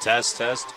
Test, test.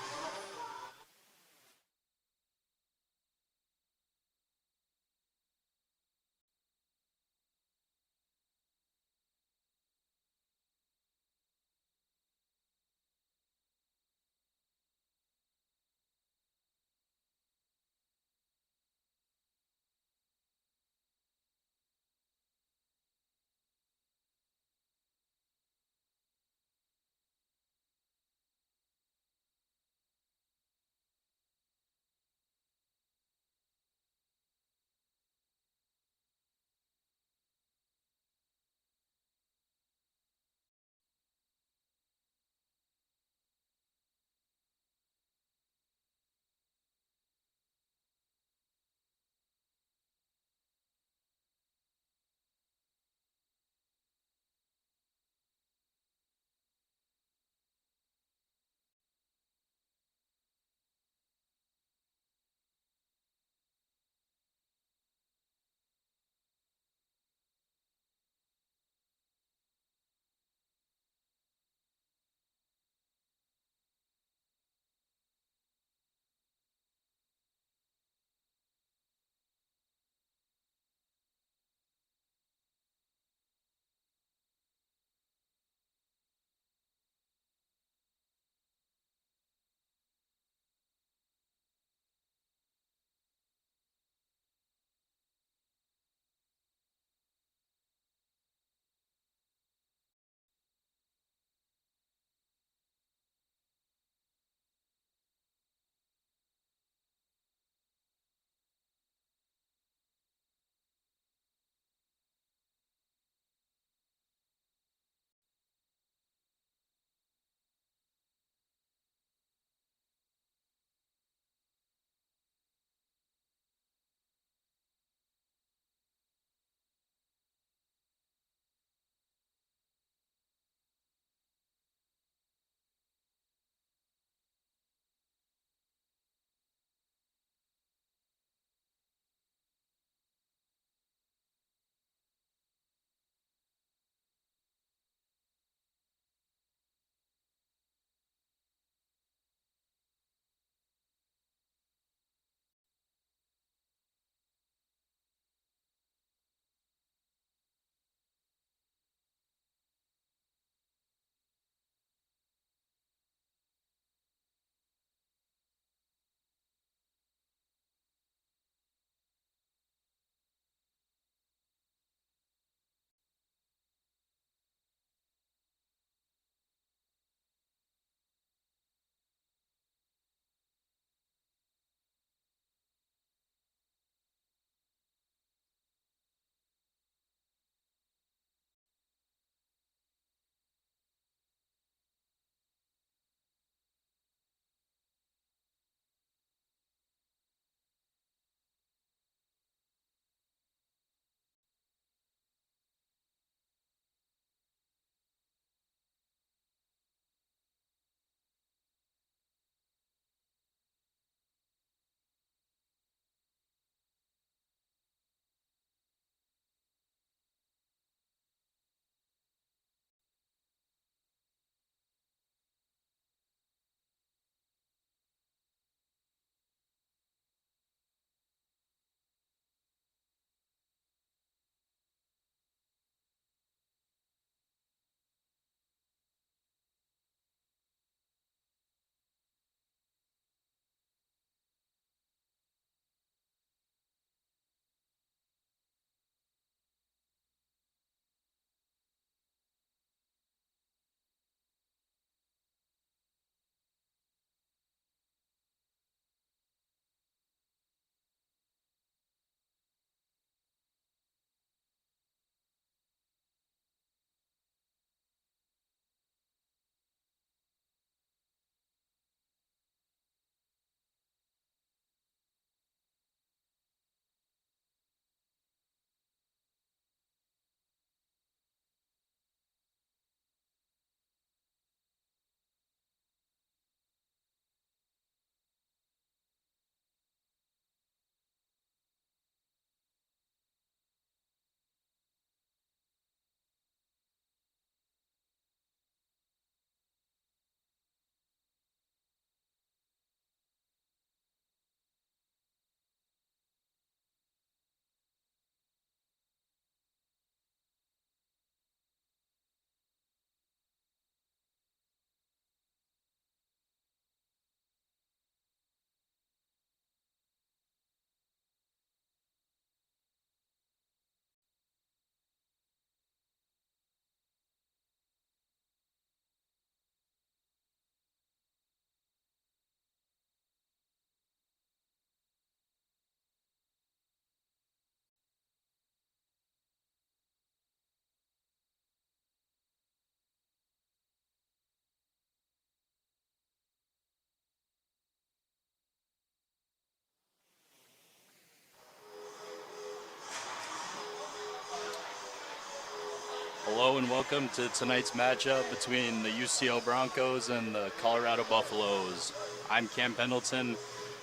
Hello and welcome to tonight's matchup between the UCO Broncos and the Colorado Buffaloes. I'm Cam Pendleton,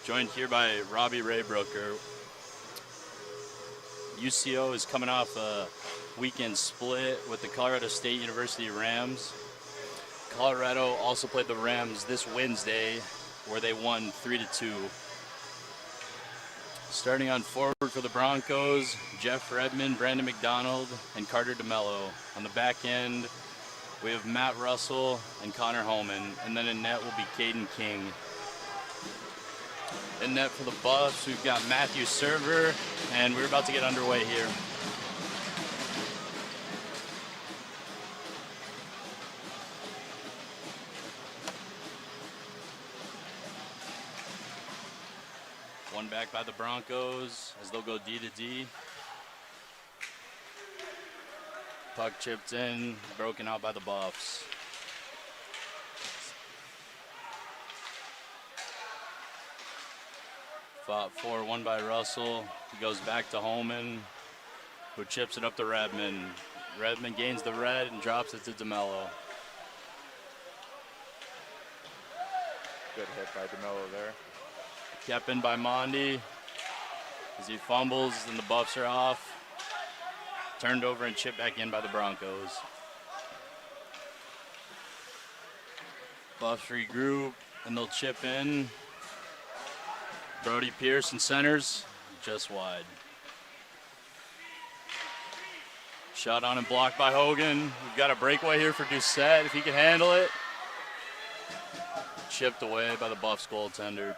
joined here by Robbie Raybrooker. UCO is coming off a weekend split with the Colorado State University Rams. Colorado also played the Rams this Wednesday, where they won 3-2. Starting on forward for the Broncos, Jeff Redmond, Brandon McDonald, and Carter DeMello. On the back end, we have Matt Russell and Connor Holman. And then in net will be Caden King. In net for the Buffs, we've got Matthew Server, and we're about to get underway here. One back by the Broncos as they'll go D to D. Puck chipped in, broken out by the Buffs. Fought 4-1 by Russell. He goes back to Holman, who chips it up to Redmond. Redmond gains the red and drops it to DeMello. Good hit by DeMello there. Kept in by Mondi as he fumbles and the Buffs are off. Turned over and chipped back in by the Broncos. Buffs regroup and they'll chip in. Brody Pierce in centers, just wide. Shot on and blocked by Hogan. We've got a breakaway here for Doucette if he can handle it. Chipped away by the Buffs goaltender.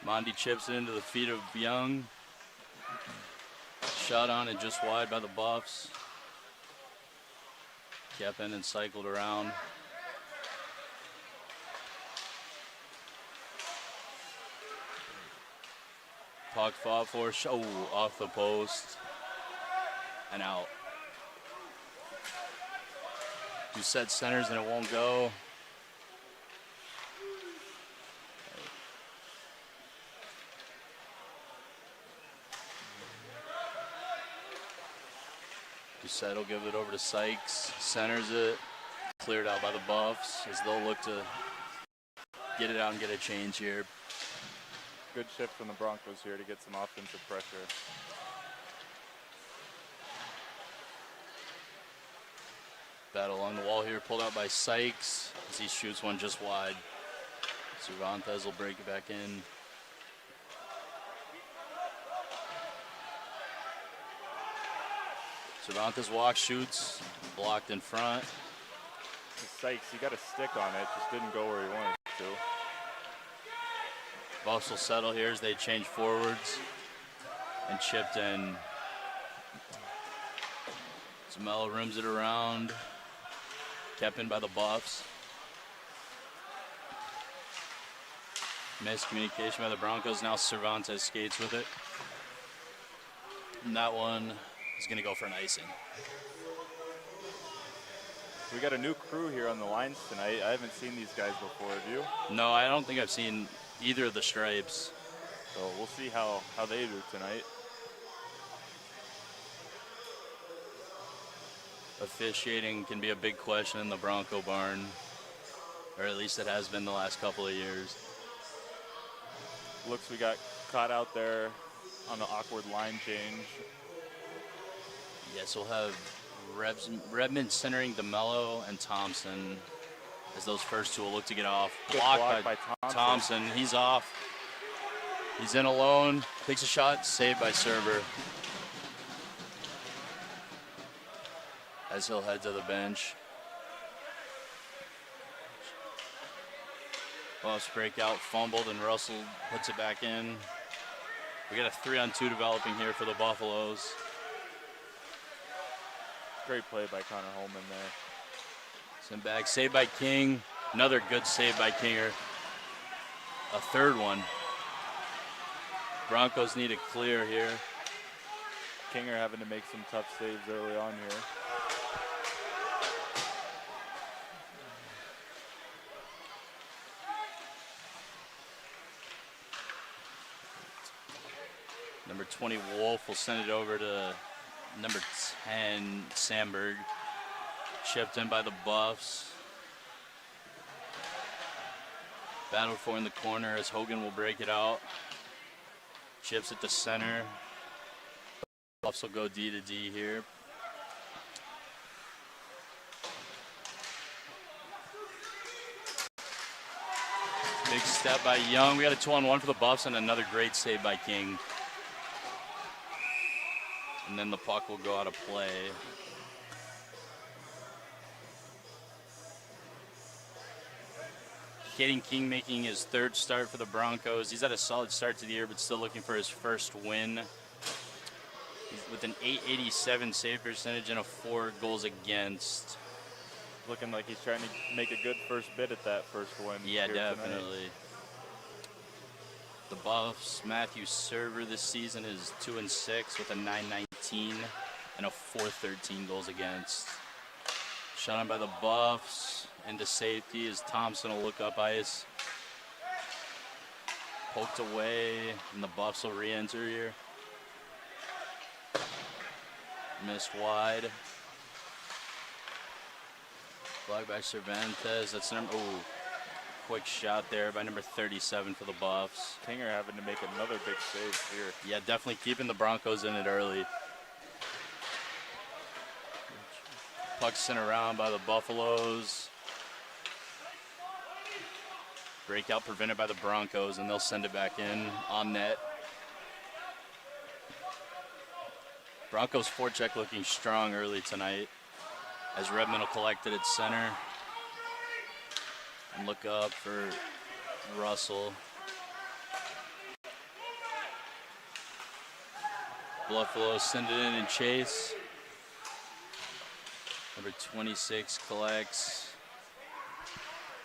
Mondi chips it into the feet of Young. Shot on and just wide by the Buffs. Kept in and cycled around. Puck fought for, off the post and out. Doucette centers and it won't go. Doucette will give it over to Sykes, centers it, cleared out by the Buffs as they'll look to get it out and get a change here. Good shift from the Broncos here to get some offensive pressure. Battle along the wall here, pulled out by Sykes as he shoots one just wide. Cervantes will break it back in. Cervantes walks, shoots, blocked in front. Sykes, he got a stick on it, just didn't go where he wanted it to. Buffs will settle here as they change forwards and chipped in. DeMello rims it around, kept in by the Buffs. Miscommunication by the Broncos, now Cervantes skates with it. And that one is going to go for an icing. We got a new crew here on the lines tonight. I haven't seen these guys before, have you? No, I don't think I've seen either of the stripes. So we'll see how they do tonight. Officiating can be a big question in the Bronco barn, or at least it has been the last couple of years. Looks we got caught out there on the awkward line change. Yes, we'll have Redmond centering DeMello and Thompson as those first two will look to get off. Good Blocked block by Thompson. He's off. He's in alone. Takes a shot. Saved by Server. As he'll head to the bench. Buffs break out, fumbled, and Russell puts it back in. We got a 3-on-2 developing here for the Buffaloes. Great play by Connor Holman there. Sent back, saved by King. Another good save by Kinger. A third one. Broncos need a clear here. Kinger having to make some tough saves early on here. Number 20, Wolf, will send it over to number 10, Sandberg. Chipped in by the Buffs. Battled for in the corner as Hogan will break it out. Chips at the center. Buffs will go D to D here. Big step by Young. We got a 2-on-1 for the Buffs and another great save by King. And then the puck will go out of play. Caden King making his third start for the Broncos. He's had a solid start to the year, but still looking for his first win. He's with an .887 save percentage and a 4 goals against. Looking like he's trying to make a good first bid at that first win. Yeah, here definitely. Tonight. The Buffs, Matthew Server this season is 2-6 with a .919 and a 413 goals against. Shot on by the Buffs into safety as Thompson will look up ice. Poked away, and the Buffs will re-enter here. Missed wide. Blocked by Cervantes. That's number. Oh, quick shot there by number 37 for the Buffs. Kinger having to make another big save here. Yeah, definitely keeping the Broncos in it early. Puck sent around by the Buffaloes. Breakout prevented by the Broncos, and they'll send it back in on net. Broncos forecheck looking strong early tonight as Redmond will collect it at center. And look up for Russell. Buffalo send it in and chase. Number 26 collects,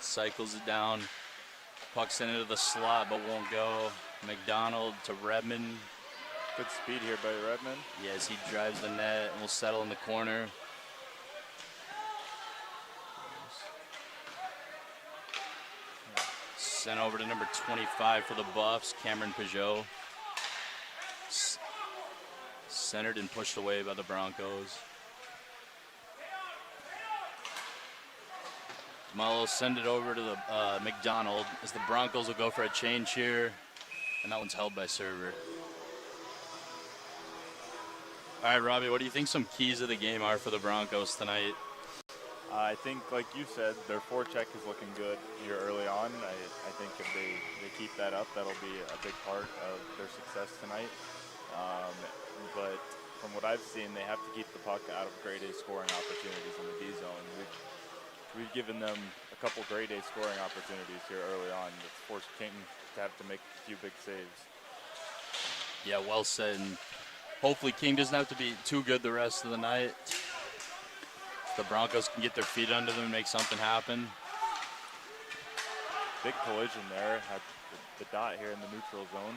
cycles it down. Puck sent into the slot but won't go. McDonald to Redmond. Good speed here by Redmond. Yes, he drives the net and will settle in the corner. Sent over to number 25 for the Buffs, Cameron Peugeot. Centered and pushed away by the Broncos. Malo send it over to the McDonald as the Broncos will go for a change here, and that one's held by Server. All right, Robbie, what do you think some keys of the game are for the Broncos tonight? I think, like you said, their forecheck is looking good here early on. I think if they keep that up, that'll be a big part of their success tonight. But from what I've seen, they have to keep the puck out of grade A scoring opportunities in the D zone. We've given them a couple grade A scoring opportunities here early on. It's forced King to have to make a few big saves. Yeah, well said. And hopefully King doesn't have to be too good the rest of the night. The Broncos can get their feet under them and make something happen. Big collision there at the dot here in the neutral zone.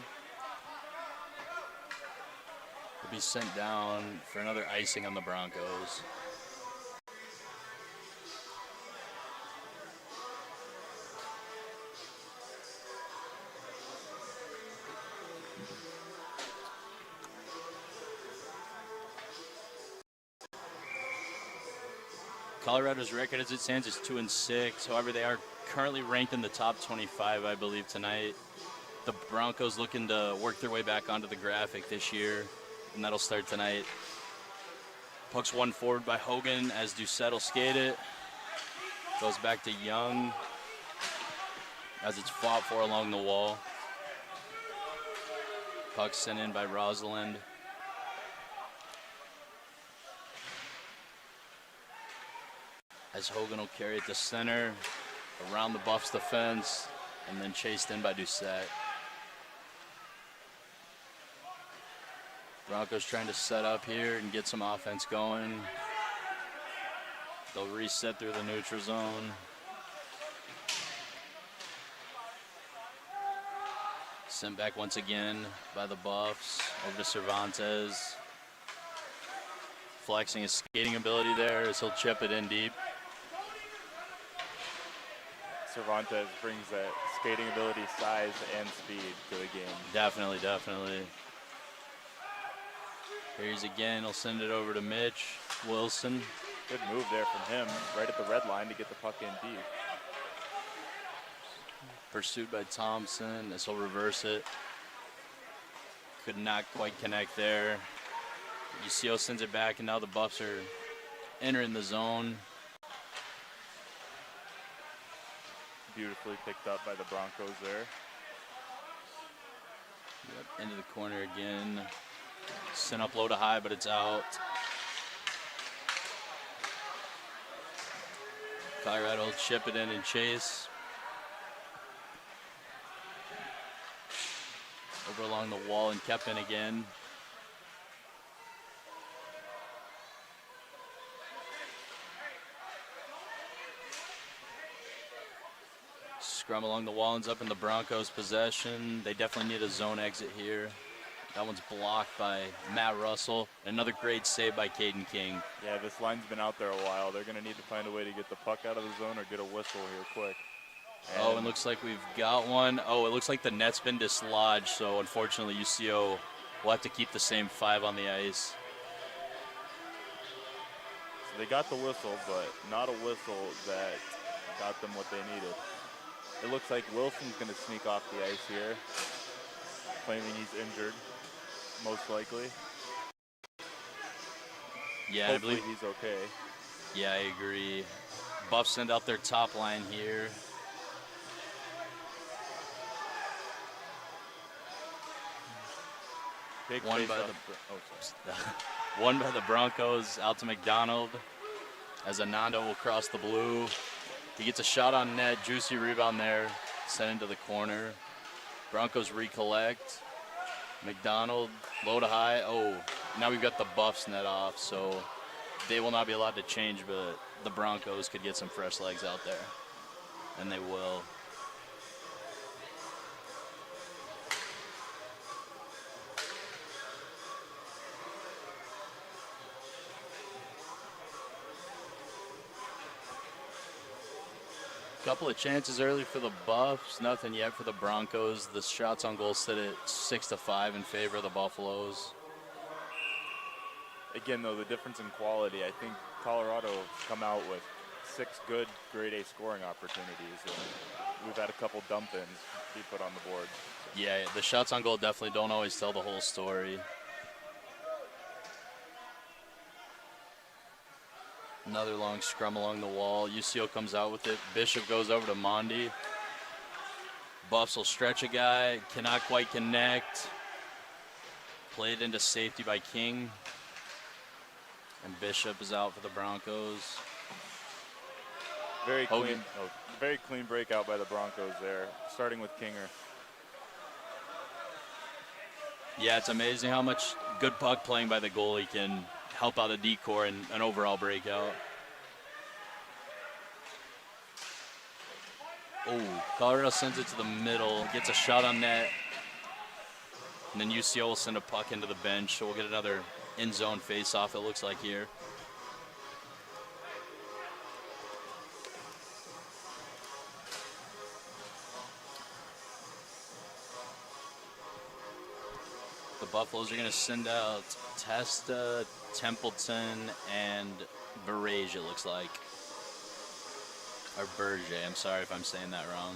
Will be sent down for another icing on the Broncos. Colorado's record as it stands is 2-6. However, they are currently ranked in the top 25, I believe, tonight. The Broncos looking to work their way back onto the graphic this year, and that'll start tonight. Puck's won forward by Hogan as Doucette will skate it. Goes back to Young as it's fought for along the wall. Puck sent in by Rosalind. As Hogan will carry it to center, around the Buffs defense, and then chased in by Doucette. Broncos trying to set up here and get some offense going. They'll reset through the neutral zone. Sent back once again by the Buffs, over to Cervantes. Flexing his skating ability there as he'll chip it in deep. Cervantes brings that skating ability, size, and speed to the game. Definitely, definitely. Here's again. He'll send it over to Mitch Wilson. Good move there from him, right at the red line to get the puck in deep. Pursued by Thompson. This will reverse it. Could not quite connect there. UCO sends it back, and now the Buffs are entering the zone. Beautifully picked up by the Broncos there. Yep, into the corner again. Sent up low to high, but it's out. Colorado will chip it in and chase. Over along the wall and kept in again. Scrum along the wall ends up in the Broncos' possession. They definitely need a zone exit here. That one's blocked by Matt Russell. Another great save by Caden King. Yeah, this line's been out there a while. They're going to need to find a way to get the puck out of the zone or get a whistle here quick. Oh, and looks like we've got one. Oh, it looks like the net's been dislodged, so unfortunately UCO will have to keep the same 5 on the ice. So they got the whistle, but not a whistle that got them what they needed. It looks like Wilson's going to sneak off the ice here, claiming he's injured, most likely. Yeah, Hopefully I believe he's okay. Yeah, I agree. Buffs send out their top line here. Big One by one by the Broncos out to McDonald as Anando will cross the blue. He gets a shot on net, juicy rebound there, sent into the corner. Broncos recollect. McDonald, low to high. Oh, now we've got the Buffs net off, so they will not be allowed to change, but the Broncos could get some fresh legs out there, and they will. Couple of chances early for the Buffs, nothing yet for the Broncos. The shots on goal sit at 6-5 in favor of the Buffaloes. Again, though, the difference in quality, I think Colorado come out with 6 good grade A scoring opportunities, and we've had a couple dump-ins be put on the board. Yeah, the shots on goal definitely don't always tell the whole story. Another long scrum along the wall. UCO comes out with it. Bishop goes over to Mondi. Buffs will stretch a guy. Cannot quite connect. Played into safety by King. And Bishop is out for the Broncos. Very clean breakout by the Broncos there, starting with Kinger. Yeah, it's amazing how much good puck playing by the goalie can help out a decor and an overall breakout. Oh, Colorado sends it to the middle, gets a shot on net, and then UCO will send a puck into the bench, so we'll get another in-zone face-off, it looks like here. The Buffaloes are going to send out Testa, Templeton, and Barrage, it looks like. Or Berge, I'm sorry if I'm saying that wrong.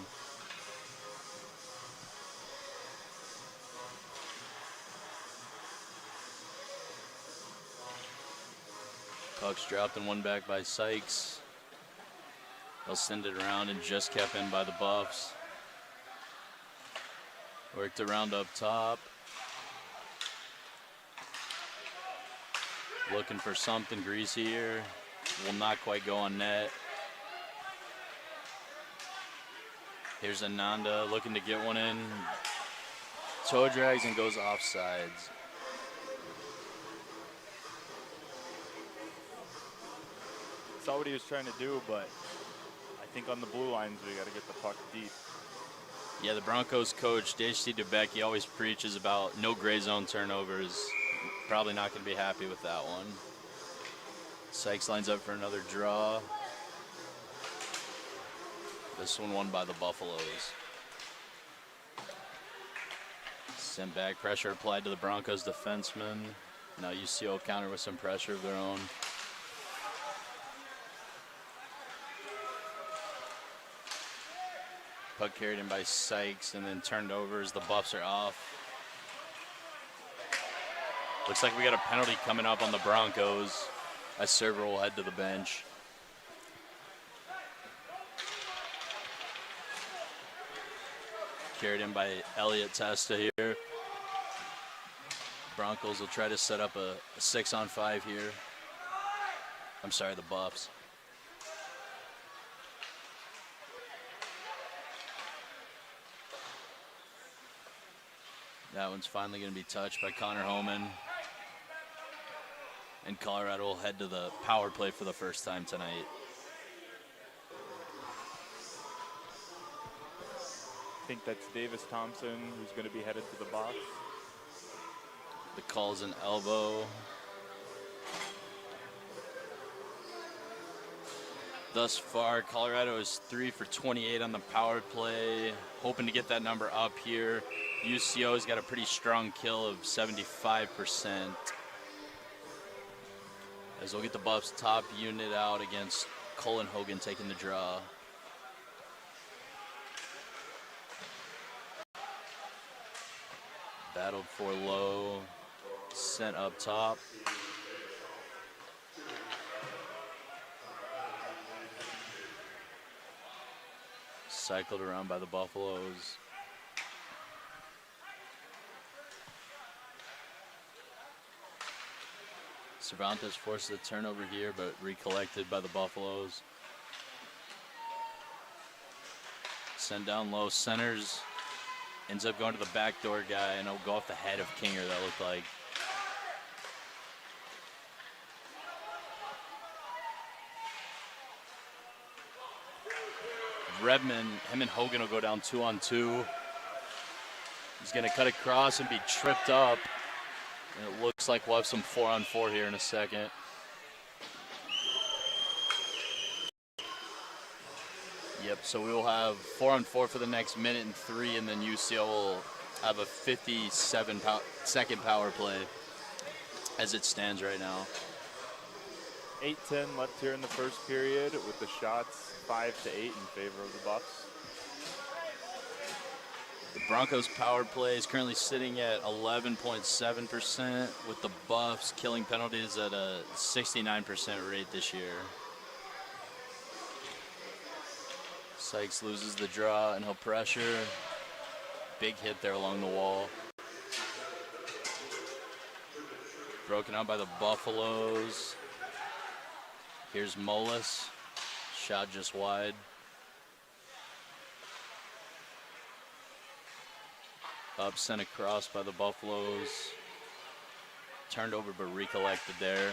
Puck's dropped and one back by Sykes. They'll send it around and just kept in by the Buffs. Worked around up top. Looking for something greasy here. Will not quite go on net. Here's Ananda looking to get one in. Toe drags and goes offsides. Saw what he was trying to do, but I think on the blue lines we got to get the puck deep. Yeah, the Broncos coach, J.C. DeBeck, always preaches about no gray zone turnovers. Probably not going to be happy with that one. Sykes lines up for another draw. This one won by the Buffaloes. Sent back, pressure applied to the Broncos defenseman. Now UCO counter with some pressure of their own. Puck carried in by Sykes and then turned over as the Buffs are off. Looks like we got a penalty coming up on the Broncos as Server will head to the bench. Carried in by Elliot Testa here. Broncos will try to set up a 6-on-5 here. I'm sorry, the Buffs. That one's finally going to be touched by Connor Homan. And Colorado will head to the power play for the first time tonight. I think that's Davis Thompson who's going to be headed to the box. The call's an elbow. Thus far, Colorado is 3 for 28 on the power play. Hoping to get that number up here. UCO's got a pretty strong kill of 75%. As we'll get the Buffs' top unit out against Colin Hogan taking the draw. Battled for low, sent up top. Cycled around by the Buffaloes. Cervantes forces a turnover here, but recollected by the Buffaloes. Sent down low, centers. Ends up going to the backdoor guy, and it'll go off the head of Kinger, that looked like. Redmond, him and Hogan will go down 2-on-2. He's going to cut across and be tripped up. And it looks like we'll have some 4-on-4 here in a second. Yep, so we will have 4-on-4 for the next minute and 3, and then UCO will have a 57-second power play as it stands right now. 8:10 left here in the first period with the shots 5-8 in favor of the Buffs. The Broncos power play is currently sitting at 11.7%, with the Buffs killing penalties at a 69% rate this year. Sykes loses the draw and he'll pressure. Big hit there along the wall. Broken out by the Buffaloes. Here's Molis. Shot just wide. Up sent across by the Buffaloes. Turned over but recollected there.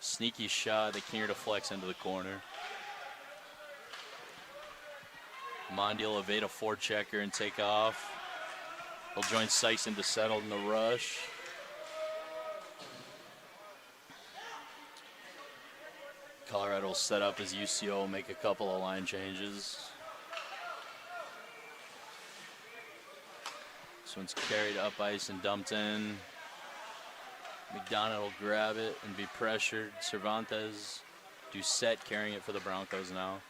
Sneaky shot that Kinger deflects into the corner. Mondi will evade a forechecker and take off. He'll join Sykes into settle in the rush. Colorado will set up as UCO will make a couple of line changes. This one's carried up ice and dumped in. McDonald will grab it and be pressured. Cervantes, Doucette carrying it for the Broncos now.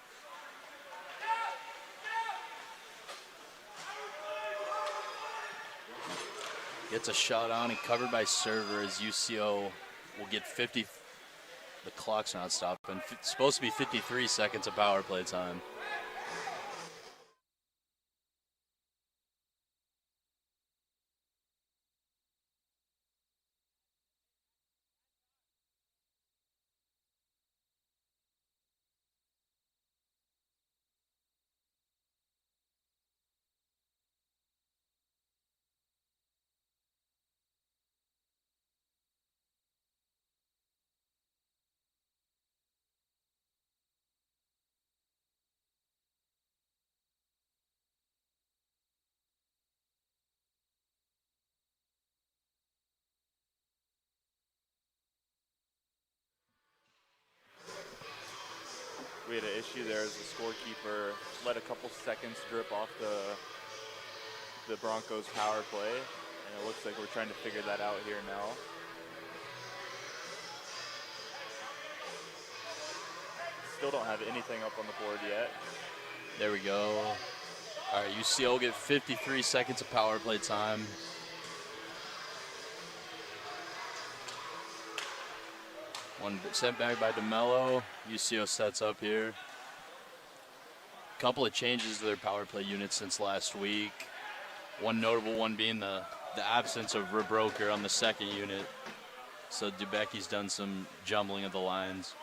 Gets a shot on and covered by Server as UCO will get 50. The clock's not stopping. It's supposed to be 53 seconds of power play time. We had an issue there as the scorekeeper let a couple seconds drip off the Broncos power play, and it looks like we're trying to figure that out here now. still don't have anything up on the board yet. There we go. All right, UCO will get 53 seconds of power play time. One sent back by DeMello. UCO sets up here. Couple of changes to their power play unit since last week. One notable one being the absence of Rebroker on the second unit. So Dubecki's done some jumbling of the lines.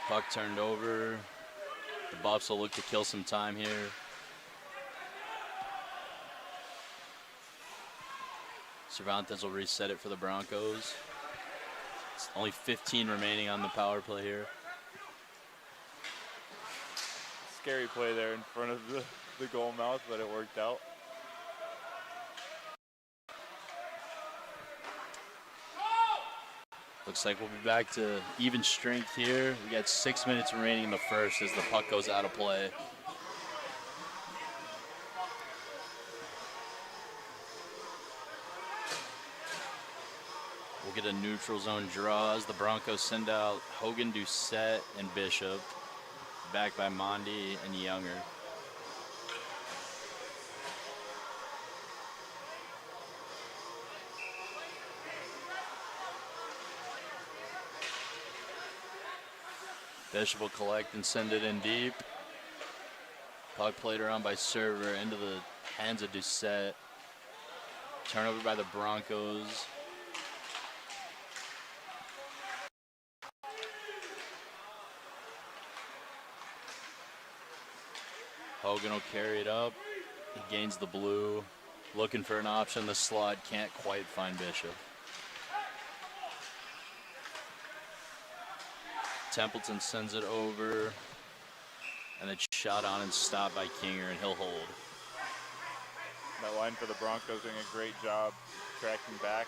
Puck turned over. The Buffs will look to kill some time here. Cervantes will reset it for the Broncos. It's only 15 remaining on the power play here. Scary play there in front of the goal mouth, but it worked out. Looks like we'll be back to even strength here. We got 6 minutes remaining in the first as the puck goes out of play. We'll get a neutral zone draw as the Broncos send out Hogan, Doucette, and Bishop, backed by Mondi and Younger. Bishop will collect and send it in deep. Puck played around by Server into the hands of Doucette. Turnover by the Broncos. Hogan will carry it up. He gains the blue. Looking for an option. The slot can't quite find Bishop. Templeton sends it over. And it's shot on and stopped by Kinger, and he'll hold. That line for the Broncos doing a great job tracking back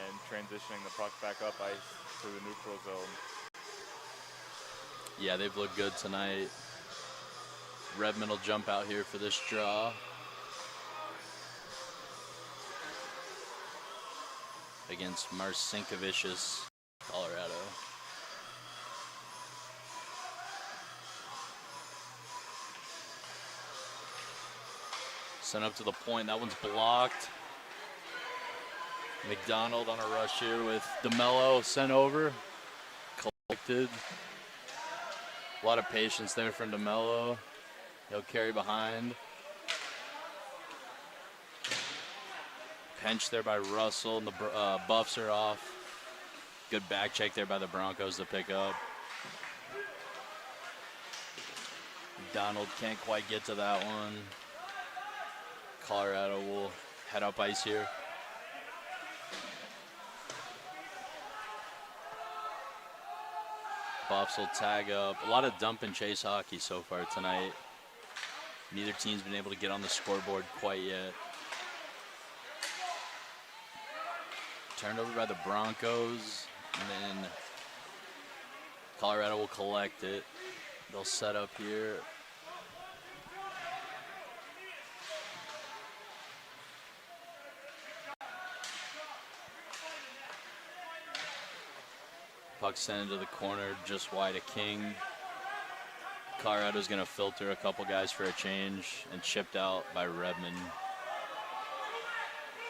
and transitioning the puck back up ice to the neutral zone. Yeah, they've looked good tonight. Redmond will jump out here for this draw. Against Marcinkovicius, Colorado. Sent up to the point. That one's blocked. McDonald on a rush here with DeMello sent over. Collected. A lot of patience there from DeMello. He'll carry behind. Pinch there by Russell, and the Buffs are off. Good back check there by the Broncos to pick up. Donald can't quite get to that one. Colorado will head up ice here. Buffs will tag up. A lot of dump and chase hockey so far tonight. Neither team's been able to get on the scoreboard quite yet. Turned over by the Broncos, and then Colorado will collect it. They'll set up here. Puck sent into the corner, just wide of King. Colorado's going to filter a couple guys for a change, and chipped out by Redmond.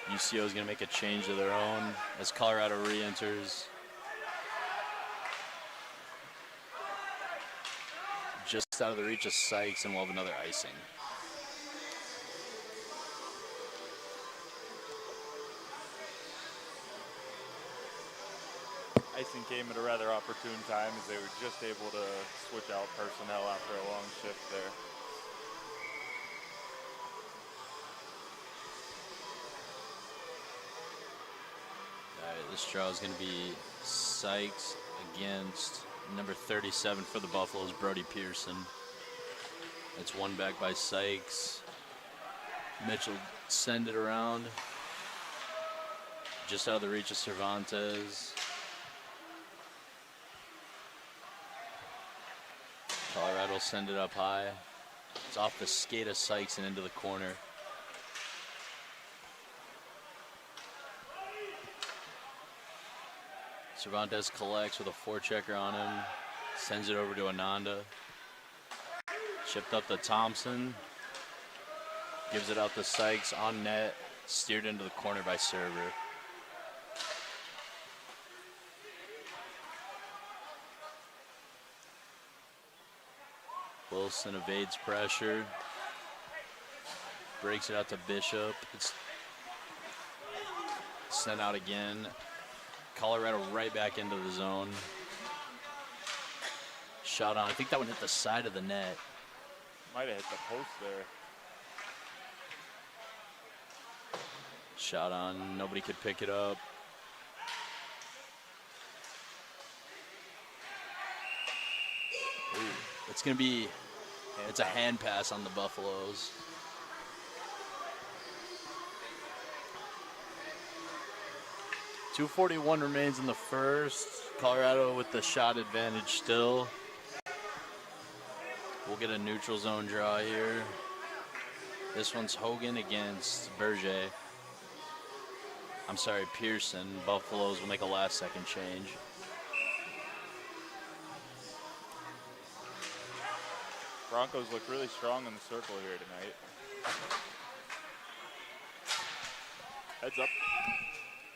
UCO is going to make a change of their own as Colorado re-enters. Just out of the reach of Sykes, and we'll have another icing. Icing came at a rather opportune time as they were just able to switch out personnel after a long shift there. All right, this draw is going to be Sykes against number 37 for the Buffaloes, Brody Pearson. It's one back by Sykes. Mitchell send it around. Just out of the reach of Cervantes. Colorado will send it up high. It's off the skate of Sykes and into the corner. Cervantes collects with a forechecker on him. Sends it over to Ananda. Chipped up to Thompson. Gives it out to Sykes on net. Steered into the corner by server. Wilson evades pressure. Breaks it out to Bishop. It's sent out again. Colorado right back into the zone. Shot on. I think that one hit the side of the net. Might have hit the post there. Shot on. Nobody could pick it up. Ooh, it's going to be, it's a hand pass on the Buffaloes. .241 remains in the first. Colorado with the shot advantage still. We'll get a neutral zone draw here. This one's Hogan against Berger. I'm sorry, Pearson. Buffaloes will make a last-second change. Broncos look really strong in the circle here tonight. Heads up.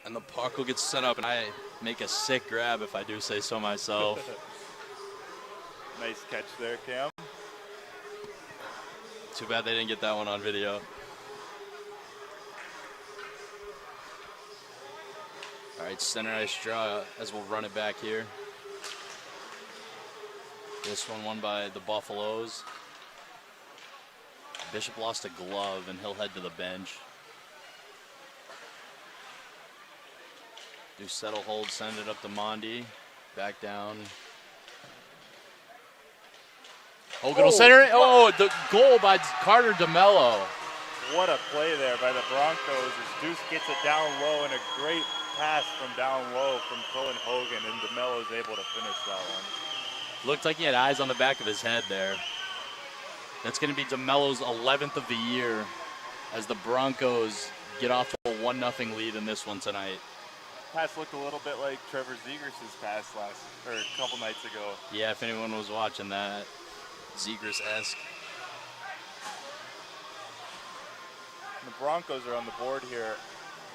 And the puck will get sent up, and I make a sick grab if I do say so myself. Nice catch there, Cam. Too bad they didn't get that one on video. All right, center ice draw as we'll run it back here. This one won by the Buffaloes. Bishop lost a glove, and he'll head to the bench. Do settle hold, send it up to Mondi. Back down. Hogan will center it. Oh, the goal by Carter DeMello. What a play there by the Broncos as Deuce gets it down low, and a great pass from down low from Cullen Hogan, and DeMello is able to finish that one. Looked like he had eyes on the back of his head there. That's going to be DeMello's 11th of the year as the Broncos get off to a 1-0 lead in this one tonight. Pass looked a little bit like Trevor Zegras' pass a couple nights ago. Yeah, if anyone was watching that, Zegras-esque. The Broncos are on the board here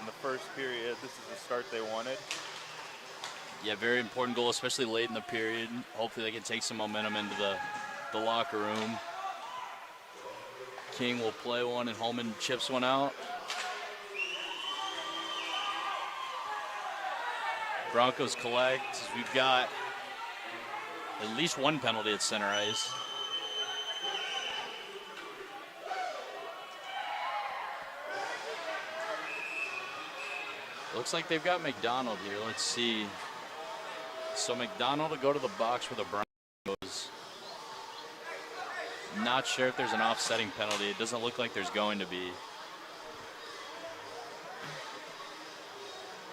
in the first period. This is the start they wanted. Yeah, very important goal, especially late in the period. Hopefully they can take some momentum into the locker room. King will play one, and Holman chips one out. Broncos collect. We've got at least one penalty at center ice. Looks like they've got McDonald here. Let's see. So McDonald will go to the box for the Broncos. Not sure if there's an offsetting penalty. It doesn't look like there's going to be.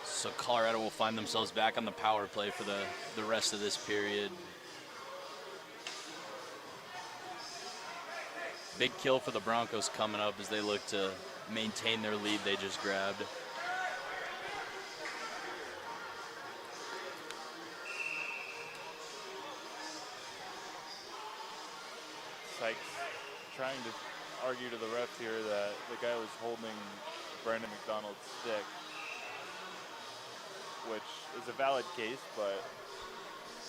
So Colorado will find themselves back on the power play for the rest of this period. Big kill for the Broncos coming up as they look to maintain their lead they just grabbed. Sykes trying to argue to the ref here that the guy was holding Brandon McDonald's stick, which is a valid case, but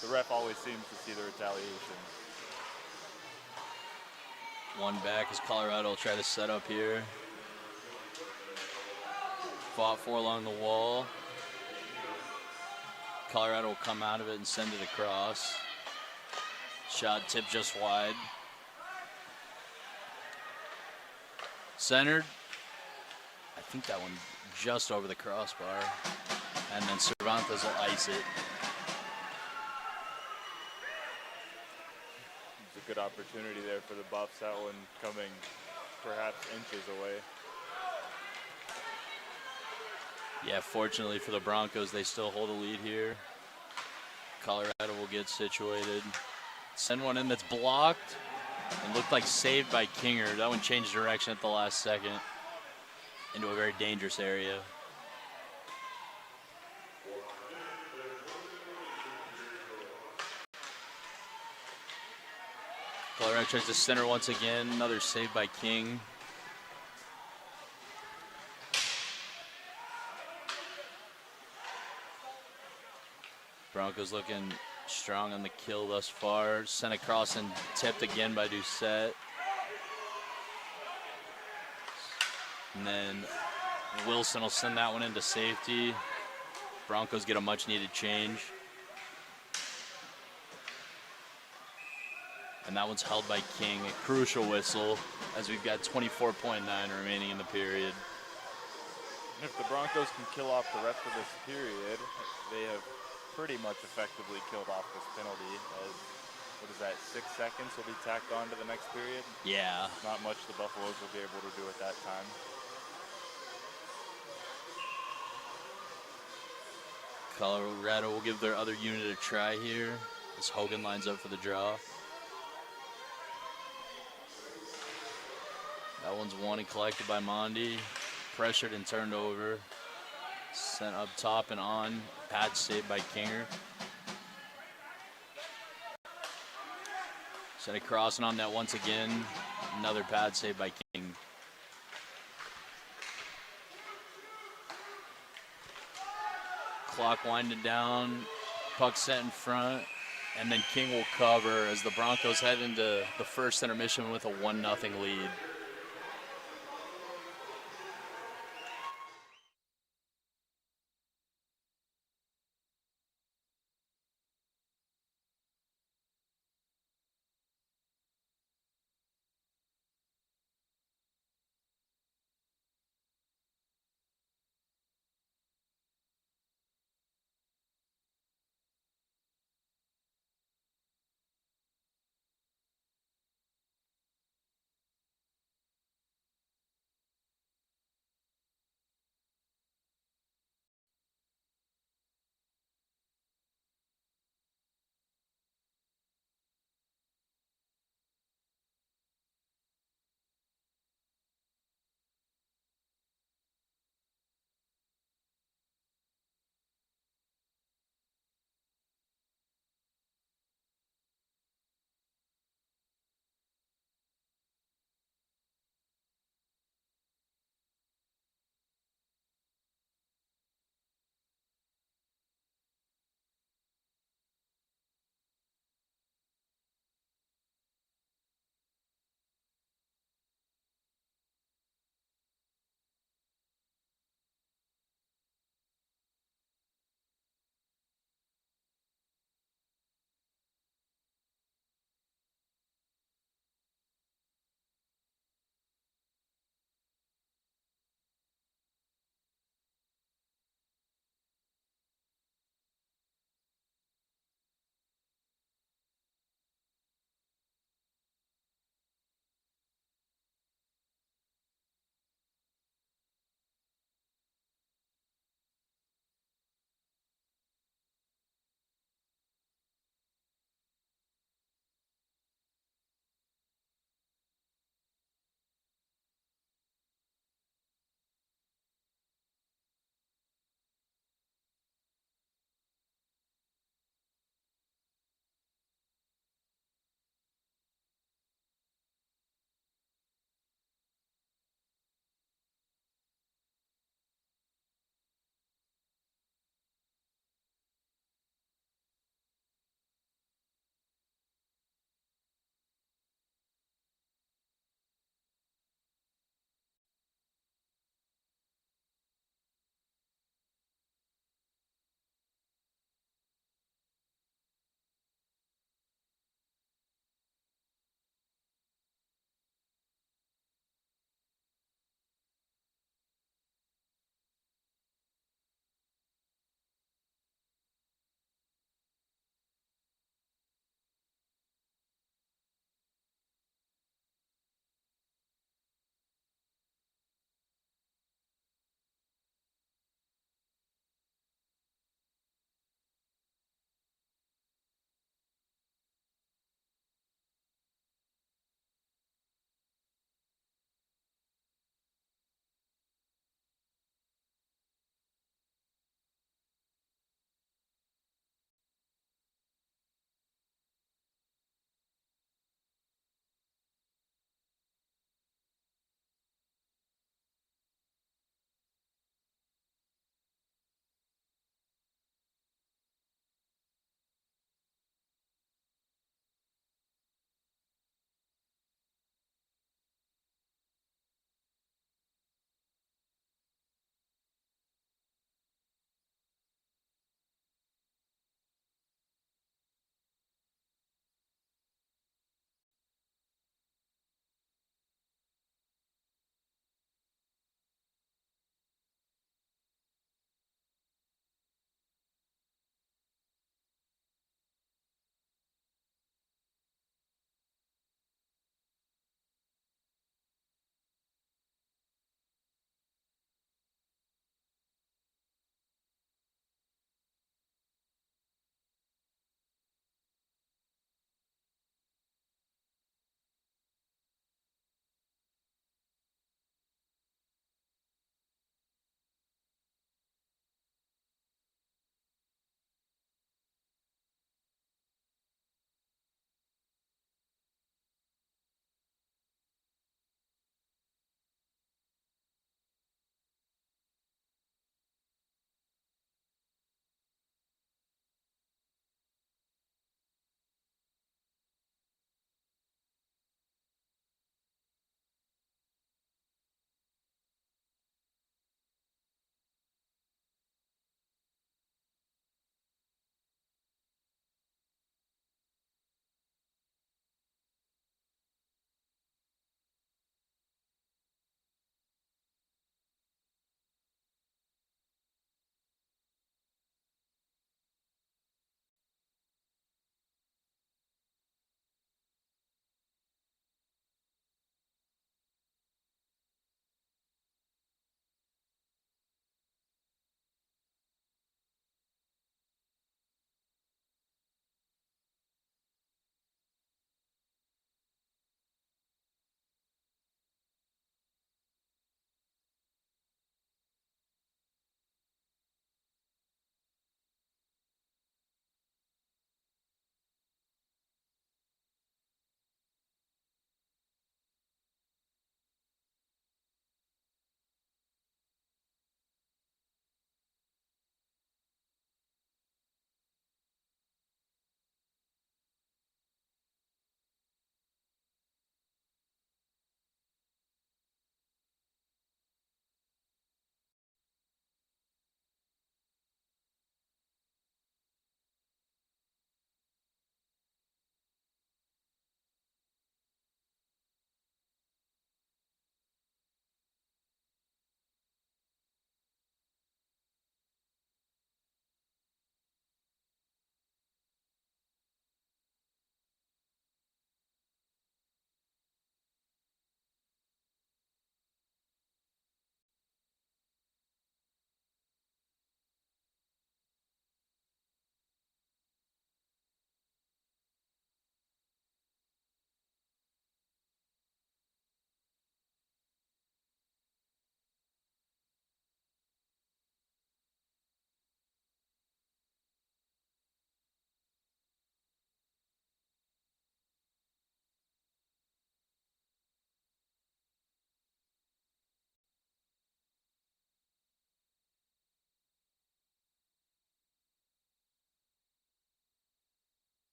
the ref always seems to see the retaliation. One back as Colorado will try to set up here. Fought for along the wall. Colorado will come out of it and send it across. Shot tipped just wide. Centered. I think that one just over the crossbar. And then Cervantes will ice it. It's a good opportunity there for the Buffs. That one coming perhaps inches away. Yeah, fortunately for the Broncos, they still hold a lead here. Colorado will get situated. Send one in that's blocked. And looked like saved by Kinger. That one changed direction at the last second into a very dangerous area. Colorado tries to center once again. Another save by King. Broncos looking strong on the kill thus far. Sent across and tipped again by Doucette. And then Wilson will send that one into safety. Broncos get a much needed change. And that one's held by King, a crucial whistle, as we've got 24.9 remaining in the period. And if the Broncos can kill off the rest of this period, they have pretty much effectively killed off this penalty. As, what is that, 6 seconds will be tacked on to the next period? Yeah. Not much the Buffaloes will be able to do at that time. Colorado will give their other unit a try here as Hogan lines up for the draw. That one's won and collected by Mondi. Pressured and turned over. Sent up top and on. Pad saved by Kinger. Sent across and on that once again. Another pad saved by King. Clock winding down. Puck set in front. And then King will cover as the Broncos head into the first intermission with a 1-0 lead.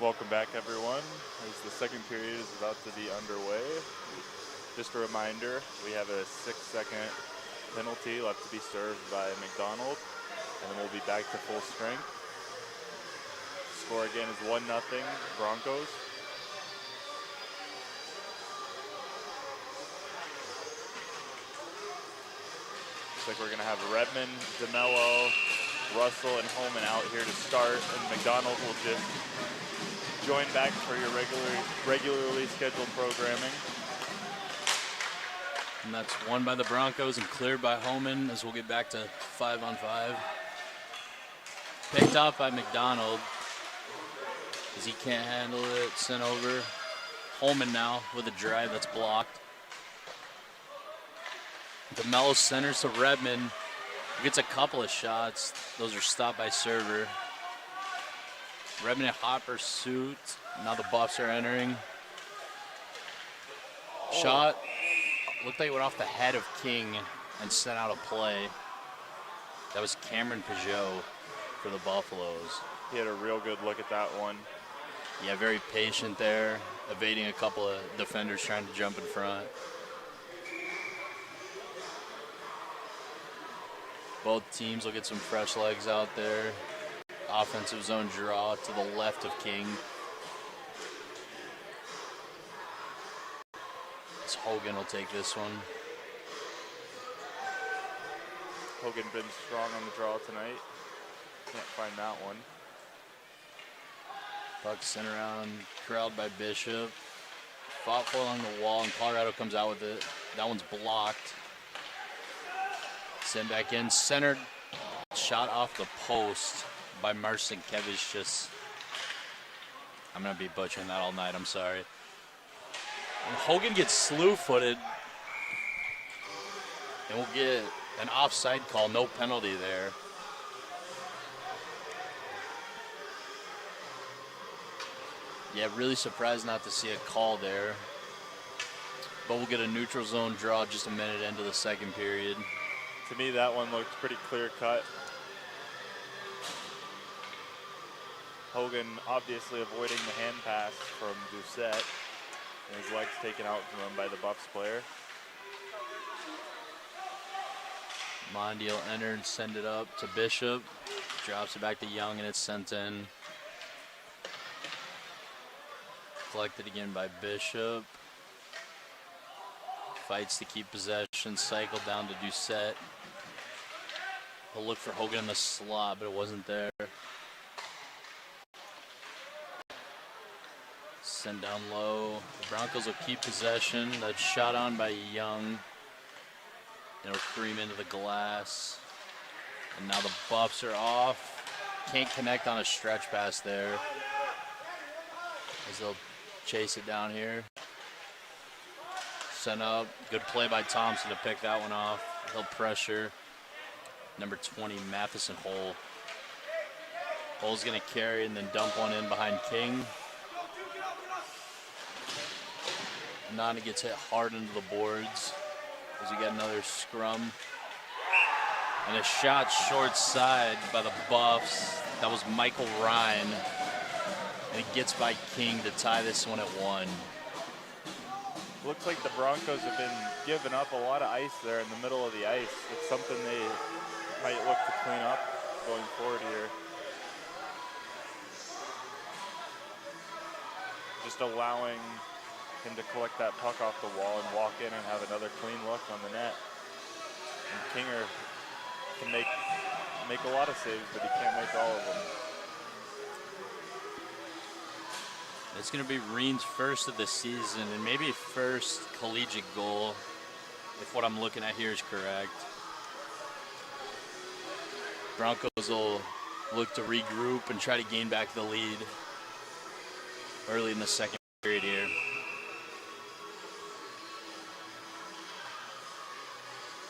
Welcome back, everyone, as the second period is about to be underway. Just a reminder, we have a 6-second penalty left to be served by McDonald, and then we'll be back to full strength. Score again is 1-0 Broncos. Looks like we're going to have Redmond, DeMello, Russell, and Holman out here to start, and McDonald will just join back for your regularly scheduled programming. And that's won by the Broncos and cleared by Holman as we'll get back to 5-on-5. Picked off by McDonald as he can't handle it. Sent over. Holman now with a drive that's blocked. DeMello centers to Redmond. Gets a couple of shots. Those are stopped by server. Redmond in hot pursuit. Now the Buffs are entering. Shot. Looked like it went off the head of King and sent out a play. That was Cameron Peugeot for the Buffaloes. He had a real good look at that one. Yeah, very patient there, evading a couple of defenders trying to jump in front. Both teams will get some fresh legs out there. Offensive zone draw to the left of King. As Hogan will take this one. Hogan been strong on the draw tonight. Can't find that one. Puck sent around, corralled by Bishop. Fought for along the wall, and Colorado comes out with it. That one's blocked. Sent back in, centered. Shot off the post by Marcin Kevicius. I'm going to be butchering that all night, I'm sorry. And Hogan gets slew-footed. And we'll get an offside call, no penalty there. Yeah, really surprised not to see a call there. But we'll get a neutral zone draw just a minute into the second period. To me, that one looked pretty clear-cut. Hogan obviously avoiding the hand pass from Doucette, and his legs taken out from him by the Buffs player. Mondy will enter and send it up to Bishop. Drops it back to Young, and it's sent in. Collected again by Bishop. Fights to keep possession. Cycle down to Doucette. He'll look for Hogan in the slot, but it wasn't there. Send down low. The Broncos will keep possession. That's shot on by Young. It'll cream into the glass. And now the Buffs are off. Can't connect on a stretch pass there. As they'll chase it down here. Sent up. Good play by Thompson to pick that one off. He'll pressure. Number 20, Matheson Hull. Hull's going to carry and then dump one in behind King. Nana gets hit hard into the boards as we get another scrum. And a shot short side by the Buffs. That was Michael Ryan. And it gets by King to tie this one at 1. Looks like the Broncos have been giving up a lot of ice there in the middle of the ice. It's something they might look to clean up going forward here. Just allowing him to collect that puck off the wall and walk in and have another clean look on the net. And Kinger can make a lot of saves, but he can't make all of them. It's going to be Reen's first of the season and maybe first collegiate goal, if what I'm looking at here is correct. Broncos will look to regroup and try to gain back the lead early in the second period here.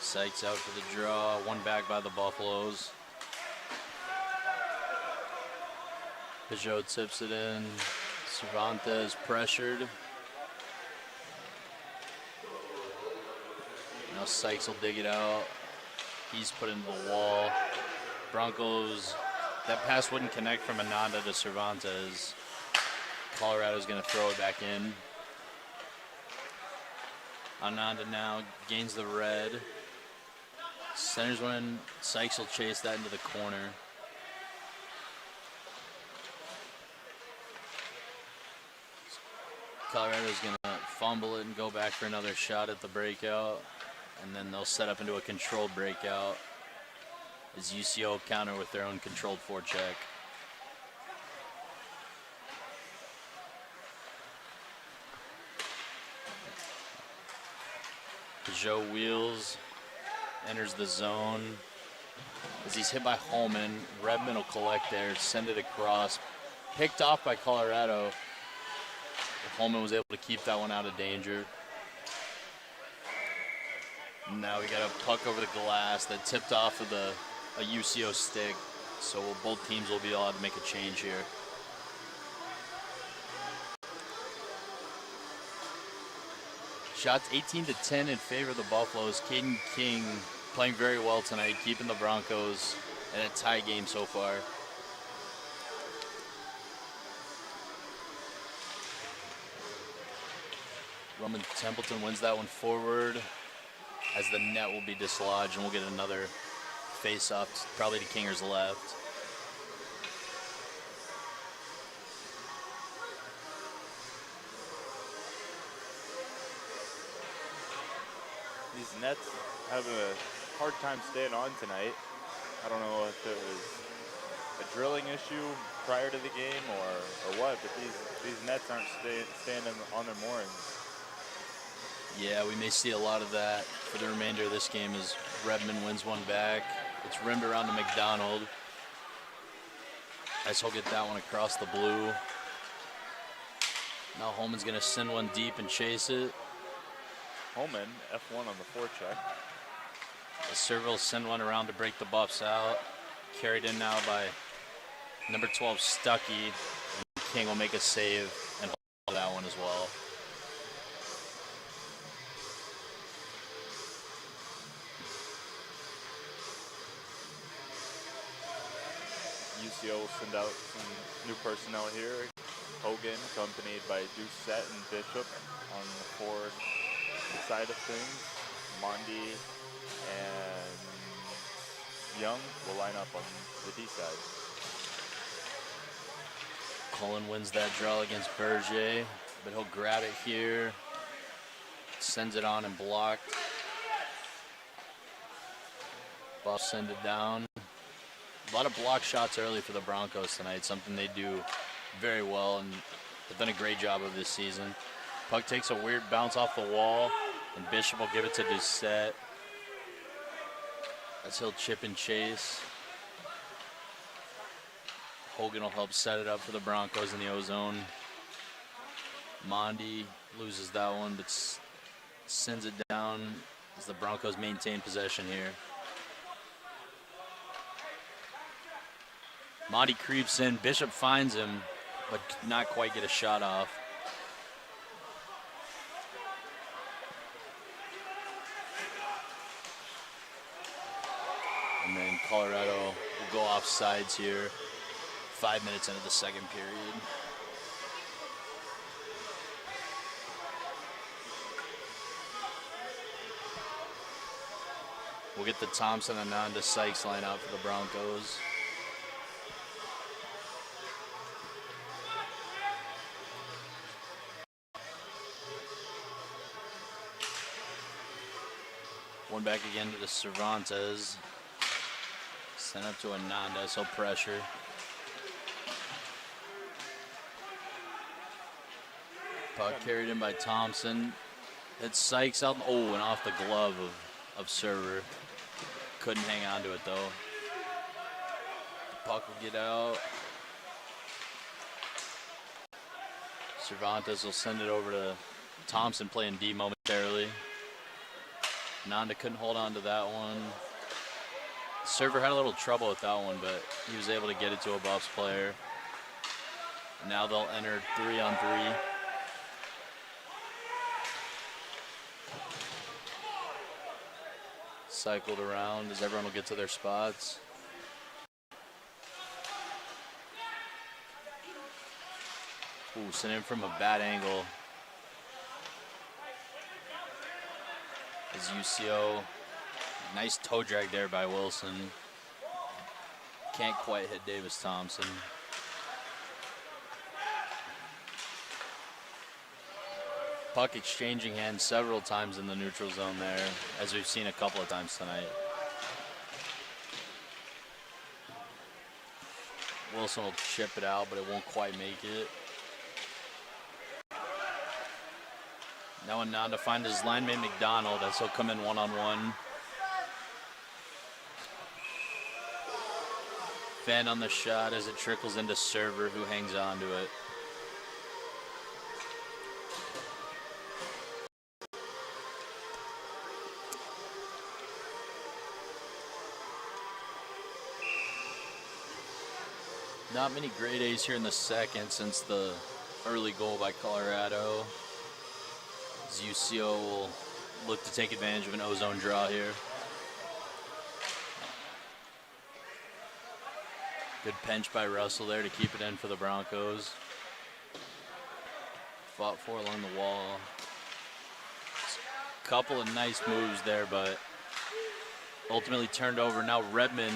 Sykes out for the draw, one back by the Buffaloes. Peugeot tips it in. Cervantes pressured. Now Sykes will dig it out. He's put into the wall. Broncos, that pass wouldn't connect from Ananda to Cervantes. Colorado's going to throw it back in. Ananda now gains the red. Centers one. Sykes will chase that into the corner. Colorado's going to fumble it and go back for another shot at the breakout. And then they'll set up into a controlled breakout as UCO counter with their own controlled forecheck. Joe Wheels enters the zone. As he's hit by Holman, Redmond will collect there, send it across. Picked off by Colorado. Holman was able to keep that one out of danger. Now we got a puck over the glass that tipped off of a UCO stick. So both teams will be allowed to make a change here. Shots 18-10 in favor of the Buffaloes. Caden King playing very well tonight, keeping the Broncos in a tie game so far. Roman Templeton wins that one forward as the net will be dislodged, and we'll get another face-off, probably to Kinger's left. These nets have a hard time staying on tonight. I don't know if it was a drilling issue prior to the game or what, but these nets aren't staying on their moorings. Yeah, we may see a lot of that for the remainder of this game as Redmond wins one back. It's rimmed around to McDonald. As he'll get that one across the blue. Now Holman's going to send one deep and chase it. Holman, F1 on the forecheck. The server will send one around to break the Buffs out. Carried in now by number 12, Stuckey. And King will make a save and hold that one as well. UCO will send out some new personnel here. Hogan, accompanied by Doucette and Bishop on the forward side of things. Mondi and Young will line up on the D side. Cullen wins that draw against Berger, but he'll grab it here. Sends it on and blocked. Buffs send it down. A lot of block shots early for the Broncos tonight, something they do very well and have done a great job of this season. Puck takes a weird bounce off the wall, and Bishop will give it to Doucette. As he'll chip and chase. Hogan will help set it up for the Broncos in the O-zone. Mondi loses that one, but sends it down as the Broncos maintain possession here. Mondi creeps in, Bishop finds him, but not quite get a shot off. And then Colorado will go off sides here, 5 minutes into the second period. We'll get the Thompson and Ananda Sykes line out for the Broncos. One back again to the Cervantes. Sent up to Ananda, so pressure. Puck carried in by Thompson. It's Sykes out. Oh, and off the glove of Server. Couldn't hang on to it, though. The puck will get out. Cervantes will send it over to Thompson playing D momentarily. Nanda couldn't hold on to that one. Server had a little trouble with that one, but he was able to get it to a Buffs player. Now they'll enter 3-on-3. Cycled around as everyone will get to their spots. Ooh, Ooh, sent in from a bad angle. As UCO, nice toe drag there by Wilson. Can't quite hit Davis Thompson. Puck exchanging hands several times in the neutral zone there, as we've seen a couple of times tonight. Wilson will chip it out, but it won't quite make it. Now and on to find his linemate McDonald as he'll come in one-on-one. Fan on the shot as it trickles into Server, who hangs on to it. Not many grade A's here in the second since the early goal by Colorado. As UCO will look to take advantage of an ozone draw here. Good pinch by Russell there to keep it in for the Broncos. Fought for along the wall. Couple of nice moves there, but ultimately turned over. Now Redmond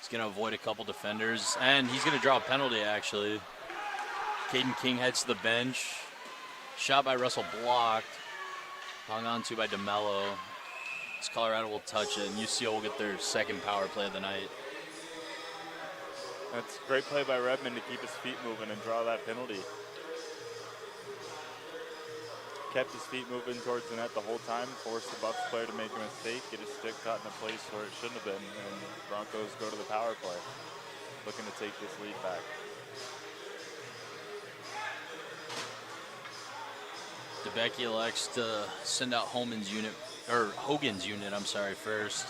is going to avoid a couple defenders, and he's going to draw a penalty, actually. Caden King heads to the bench. Shot by Russell blocked. Hung on to by DeMello. As Colorado will touch it, and UCO will get their second power play of the night. That's a great play by Redmond to keep his feet moving and draw that penalty. Kept his feet moving towards the net the whole time, forced the Bucks player to make a mistake, get his stick caught in a place where it shouldn't have been, and Broncos go to the power play, looking to take this lead back. DeBecki elects to send out Hogan's unit first.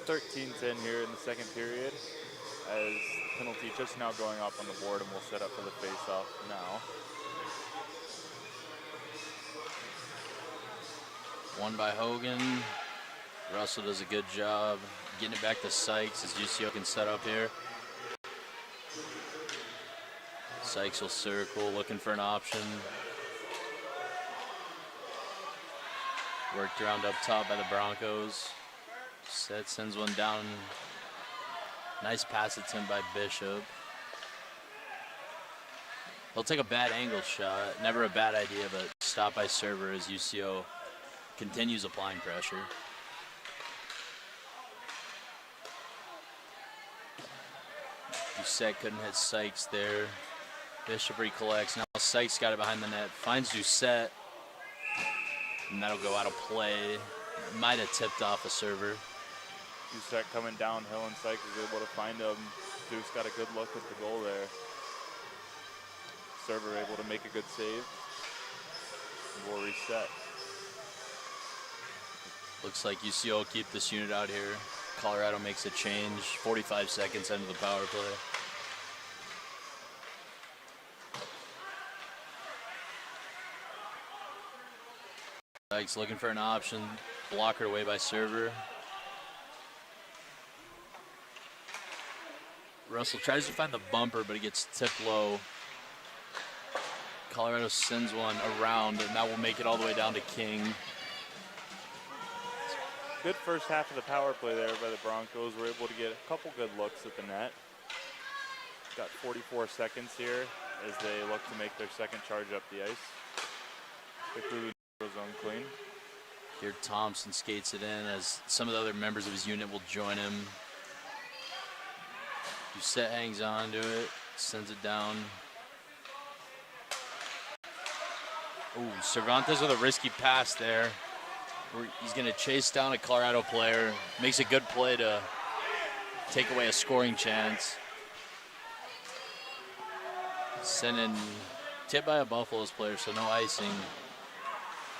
13-10 here in the second period, as penalty just now going up on the board, and we'll set up for the face-off now. Won by Hogan. Russell does a good job getting it back to Sykes as UCO can set up here. Sykes will circle, looking for an option. Worked around up top by the Broncos. Set sends one down. Nice pass attempt by Bishop. He'll take a bad angle shot. Never a bad idea, but stopped by Server as UCO continues applying pressure. Doucette couldn't hit Sykes there. Bishop recollects. Now Sykes got it behind the net. Finds Doucette. And that'll go out of play. Might have tipped off a Server. Doucette coming downhill, and Sykes is able to find him. Deuce got a good look at the goal there. Server able to make a good save. We'll reset. Looks like UCO will keep this unit out here. Colorado makes a change. 45 seconds into the power play. Sykes looking for an option. Blockered away by Server. Russell tries to find the bumper, but he gets tipped low. Colorado sends one around, and that will make it all the way down to King. Good first half of the power play there by the Broncos. We're able to get a couple good looks at the net. Got 44 seconds here as they look to make their second charge up the ice. They threw the zone clean. Here Thompson skates it in as some of the other members of his unit will join him. Doucette hangs on to it, sends it down. Ooh, Cervantes with a risky pass there. He's going to chase down a Colorado player. Makes a good play to take away a scoring chance. Sending tipped by a Buffaloes player, so no icing.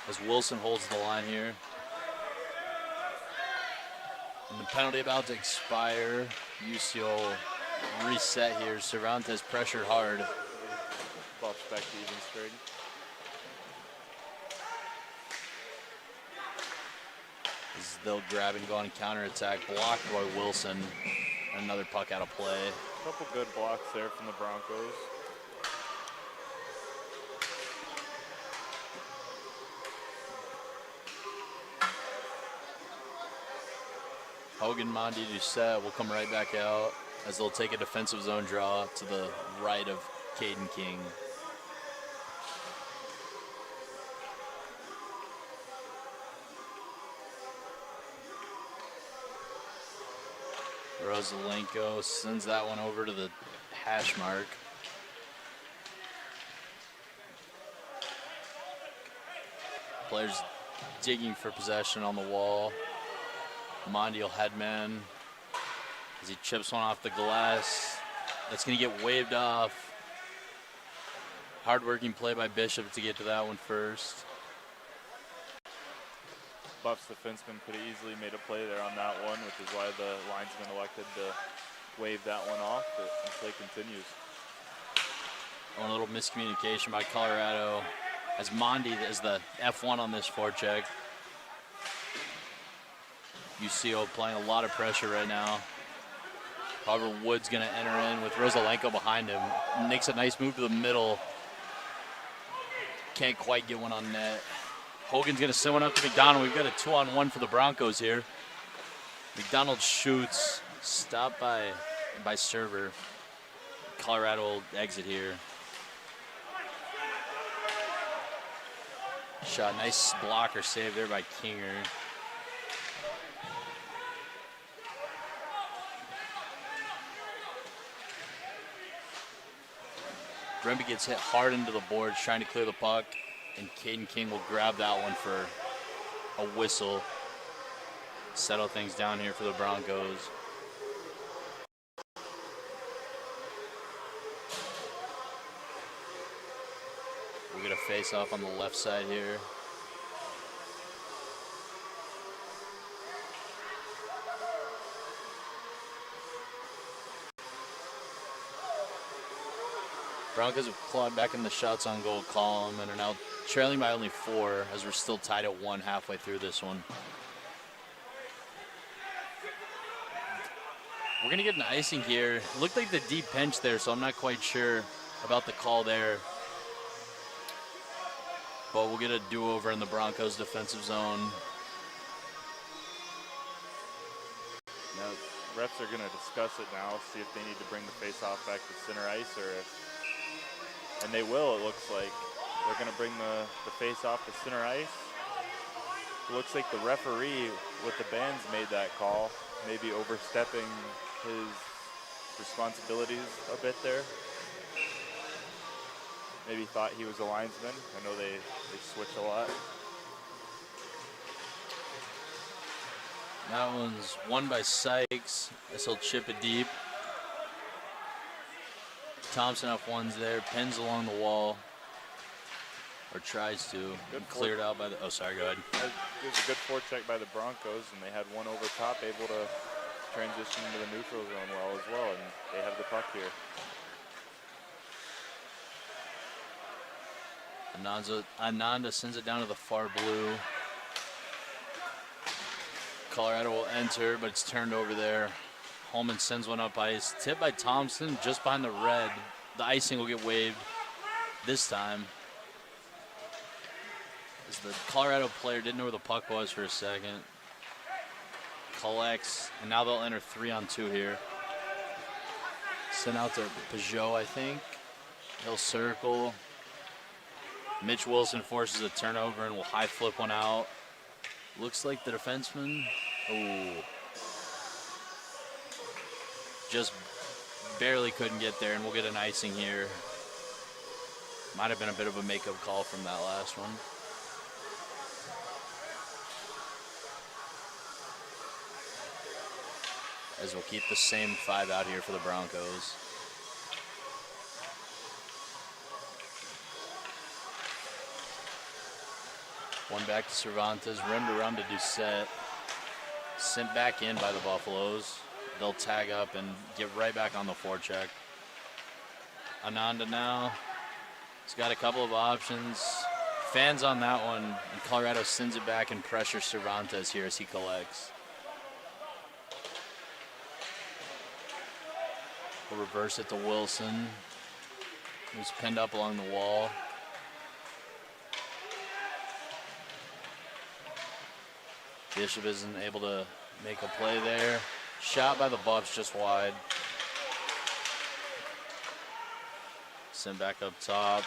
As Wilson holds the line here. And the penalty about to expire. UCO reset here. Cervantes pressured hard. Buffs back to even straight. As they'll grab and go on counterattack. Blocked by Wilson. Another puck out of play. Couple good blocks there from the Broncos. Hogan, Mondi, Doucette will come right back out as they'll take a defensive zone draw to the right of Caden King. Rosalenko sends that one over to the hash mark. Players digging for possession on the wall. Mondial headman as he chips one off the glass. That's going to get waved off. Hard-working play by Bishop to get to that one first. Buffs defenseman could have easily made a play there on that one, which is why the linesman elected to wave that one off. But the play continues. A little miscommunication by Colorado as Mondi is the F1 on this forecheck. UCO playing a lot of pressure right now. However, Wood's going to enter in with Rosalenko behind him. Makes a nice move to the middle. Can't quite get one on net. Hogan's going to send one up to McDonald. We've got a 2-on-1 for the Broncos here. McDonald shoots. Stopped by server. Colorado will exit here. Shot, nice blocker save there by Kinger. Remby gets hit hard into the boards trying to clear the puck, and Caden King will grab that one for a whistle. Settle things down here for the Broncos. We'll get a face-off on the left side here. Broncos have clawed back in the shots on goal column and are now trailing by only 4 as we're still tied at 1 halfway through this one. We're going to get an icing here. Looked like the deep pinch there, so I'm not quite sure about the call there. But we'll get a do-over in the Broncos defensive zone. Now, refs are going to discuss it now, see if they need to bring the face-off back to center ice or if. And they will, it looks like. They're going to bring the face-off to center ice. It looks like the referee with the bands made that call, maybe overstepping his responsibilities a bit there. Maybe thought he was a linesman. I know they switch a lot. That one's won by Sykes. As he'll chip it deep. Thompson F1's there, pins along the wall, or tries to. Good cleared out by the, oh, sorry, go ahead. It was a good forecheck by the Broncos, and they had one over top, able to transition into the neutral zone well as well, and they have the puck here. Ananda sends it down to the far blue. Colorado will enter, but it's turned over there. Holman sends one up ice. Tipped by Thompson just behind the red. The icing will get waved this time. As the Colorado player didn't know where the puck was for a second. Collects, and now they'll enter 3-on-2 here. Sent out to Peugeot, I think. He'll circle. Mitch Wilson forces a turnover and will high flip one out. Looks like the defenseman. Ooh. Just barely couldn't get there, and we'll get an icing here. Might have been a bit of a makeup call from that last one. As we'll keep the same 5 out here for the Broncos. One back to Cervantes, rimmed around to Doucette. Sent back in by the Buffaloes. They'll tag up and get right back on the forecheck. Ananda now. He's got a couple of options. Fans on that one, and Colorado sends it back and pressures Cervantes here as he collects. We'll reverse it to Wilson, who's pinned up along the wall. Bishop isn't able to make a play there. Shot by the Buffs just wide. Sent back up top.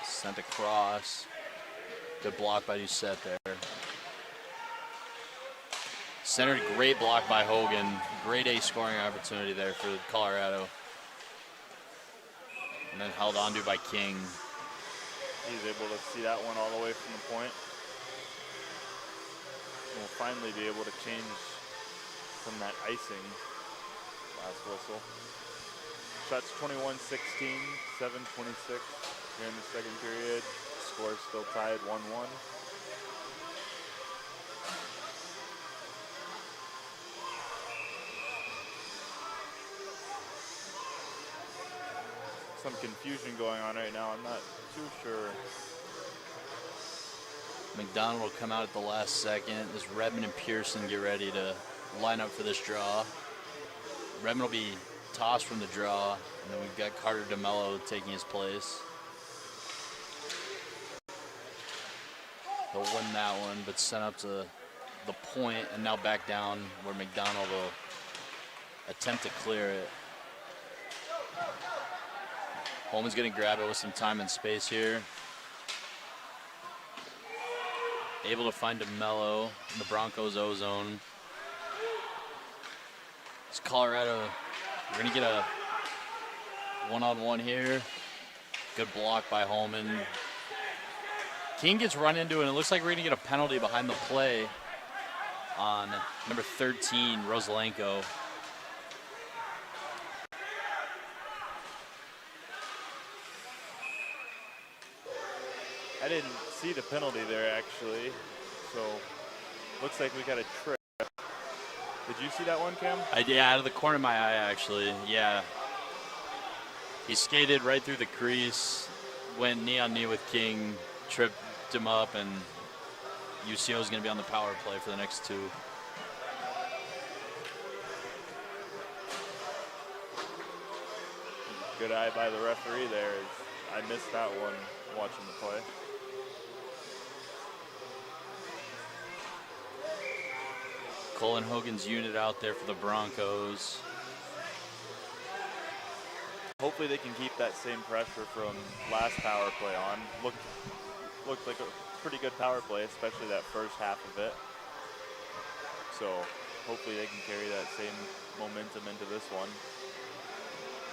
Sent across. Good block by Doucette there. Centered, great block by Hogan. Great A scoring opportunity there for Colorado. And then held onto by King. He's able to see that one all the way from the point. And we'll finally be able to change from that icing last whistle. Shots 21-16, 7:26 here in the second period. Score still tied 1-1. Some confusion going on right now. I'm not too sure. McDonald will come out at the last second as Redmond and Pearson get ready to line up for this draw. Redmond will be tossed from the draw, and then we've got Carter DeMello taking his place. He'll win that one, but sent up to the point and now back down where McDonald will attempt to clear it. Holman's going to grab it with some time and space here. Able to find DeMello in the Broncos O-zone. It's Colorado. We're going to get a one-on-one here. Good block by Holman. King gets run into it, and it looks like we're going to get a penalty behind the play on number 13, Rosalenko. I didn't see the penalty there, actually. So, looks like we got a trip. Did you see that one, Cam? Yeah, out of the corner of my eye, actually. Yeah. He skated right through the crease, went knee on knee with King, tripped him up, and UCO is going to be on the power play for the next two. Good eye by the referee there. I missed that one watching the play. Colin Hogan's unit out there for the Broncos. Hopefully they can keep that same pressure from last power play on. Looked like a pretty good power play, especially that first half of it. So hopefully they can carry that same momentum into this one.